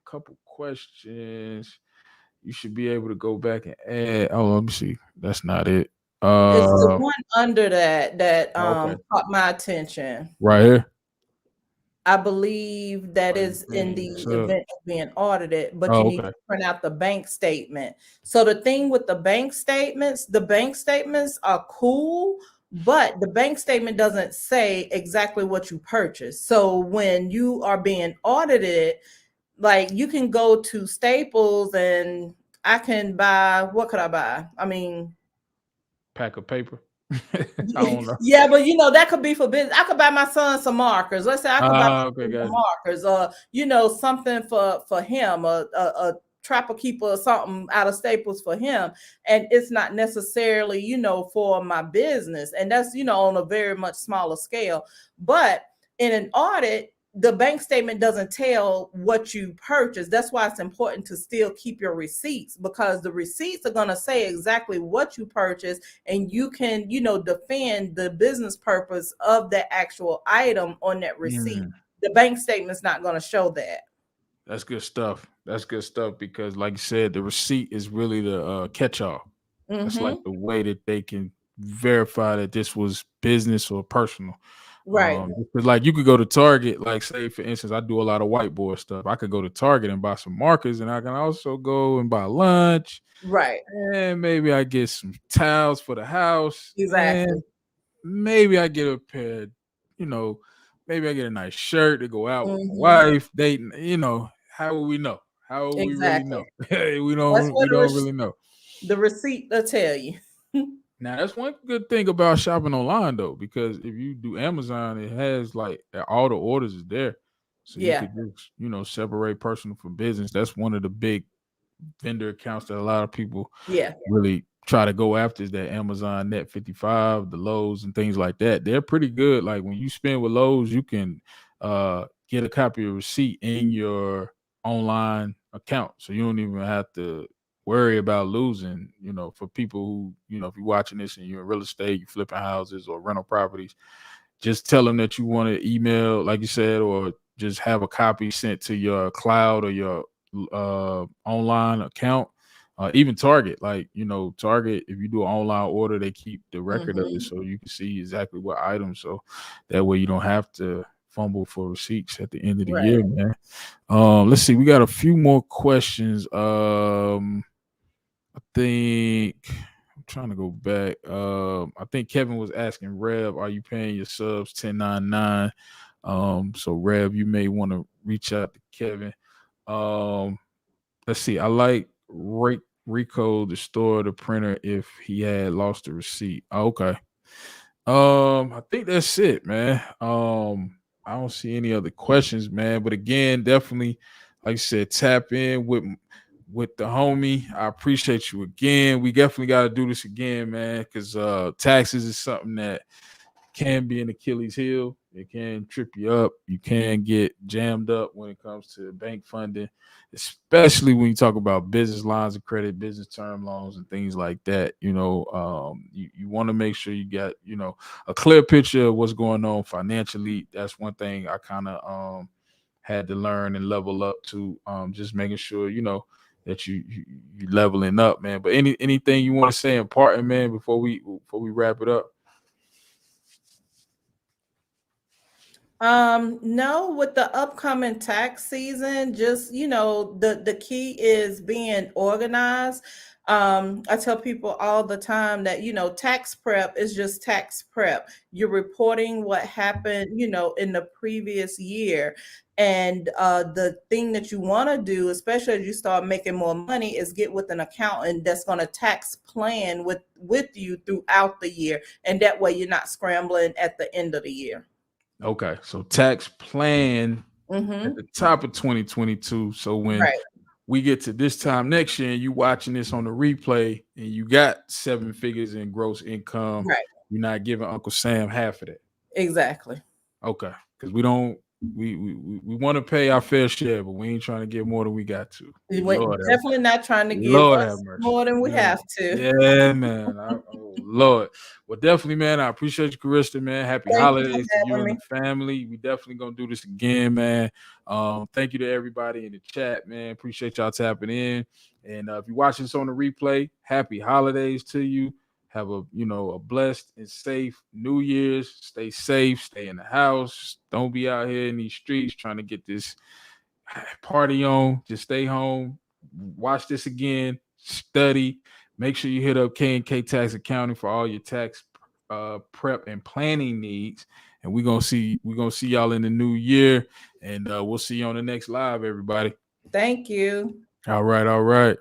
couple questions. You should be able to go back and add. Oh, let me see. That's not it.
It's the one under that
Okay,
caught my attention.
right here.
I believe that
Are you
is in
paying
the
your sub?
event of being audited, but you
Oh,
need
okay.
to print out the bank statement. So the thing with the bank statements are cool, but the bank statement doesn't say exactly what you purchased. So when you are being audited, like you can go to Staples and I can buy, what could I buy? I mean,
Pack of paper. I don't know.
yeah, but that could be for business. I could buy my son some markers. Let's say I could buy my
Okay,
son some
guys.
markers, or something for him, a trapper keeper or something out of Staples for him. And it's not necessarily, for my business. And that's, on a very much smaller scale. But in an audit, the bank statement doesn't tell what you purchased. That's why it's important to still keep your receipts, because the receipts are going to say exactly what you purchased, and you can, defend the business purpose of that actual item on that receipt. The bank statement's not going to show that.
That's good stuff. That's good stuff because, like you said, the receipt is really the catch-all. That's like the way that they can verify that this was business or personal.
Right.
Because like you could go to Target, like say for instance, I do a lot of whiteboard stuff. I could go to Target and buy some markers, and I can also go and buy lunch,
Right.
and maybe I get some towels for the house, and
Exactly.
maybe I get a pair, you know, maybe I get a nice shirt to go out with my
Mm-hmm.
wife, dating, how will we know? How will we really
Exactly.
know? we
That's
don't
what
we don't really know.
the receipt will tell you.
Now that's one good thing about shopping online though, because if you do Amazon, it has like all the orders is there. So you
Yeah.
could just, separate personal from business. That's one of the big vendor accounts that a lot of people
Yeah.
really try to go after is that Amazon Net 55, the Lowe's and things like that. They're pretty good. Like when you spend with Lowe's, you can get a copy of receipt in your online account. So you don't even have to worry about losing, for people who, if you're watching this and you're in real estate, you're flipping houses or rental properties, just tell them that you want to email, like you said, or just have a copy sent to your cloud or your online account. Even Target, like Target, if you do an online order, they keep the record of it, so you can see exactly what items. So that way you don't have to fumble for receipts at the end of the
Right.
year, man. Let's see, we got a few more questions. I think I'm trying to go back. I think Kevin was asking Rev, are you paying your subs 1099? So Rev, you may want to reach out to Kevin. Let's see. I like Rico to store the printer if he had lost the receipt. Okay. I think that's it, man. I don't see any other questions, man. But again, definitely, like I said, tap in with the homie. I appreciate you again. We definitely got to do this again, man, because taxes is something that can be an Achilles heel. It can trip you up. You can get jammed up when it comes to bank funding, especially when you talk about business lines of credit, business term loans, and things like that. You want to make sure you got, a clear picture of what's going on financially. That's one thing I kind of had to learn and level up to. Just making sure, that you leveling up, man. But anything you want to say in parting, man, before we wrap it up?
No, with the upcoming tax season, just the key is being organized. I tell people all the time that, tax prep is just tax prep. You're reporting what happened, in the previous year. And the thing that you want to do, especially as you start making more money, is get with an accountant that's going to tax plan with you throughout the year. And that way you're not scrambling at the end of the year.
Okay. So tax plan
Mm-hmm.
at the top of 2022. So when we get to this time next year and you watching this on the replay and you got 7 figures in gross income, you're not giving Uncle Sam half of that.
Exactly.
Okay. Because we want to pay our fair share, but we ain't trying to get more than we got to.
Definitely not trying to give us more than we have to.
Yeah, man. Oh, Lord. Well, definitely, man. I appreciate you, Karitza, man. Happy holidays to you and the family. We definitely gonna do this again, man. Thank you to everybody in the chat, man. Appreciate y'all tapping in. And if you're watching this on the replay, happy holidays to you. Have a blessed and safe New Year's. Stay safe. Stay in the house. Don't be out here in these streets trying to get this party on. Just stay home. Watch this again. Study. Make sure you hit up K&K Tax Accounting for all your tax prep and planning needs. And we're gonna see y'all in the new year. And we'll see you on the next live, everybody.
Thank you.
All right.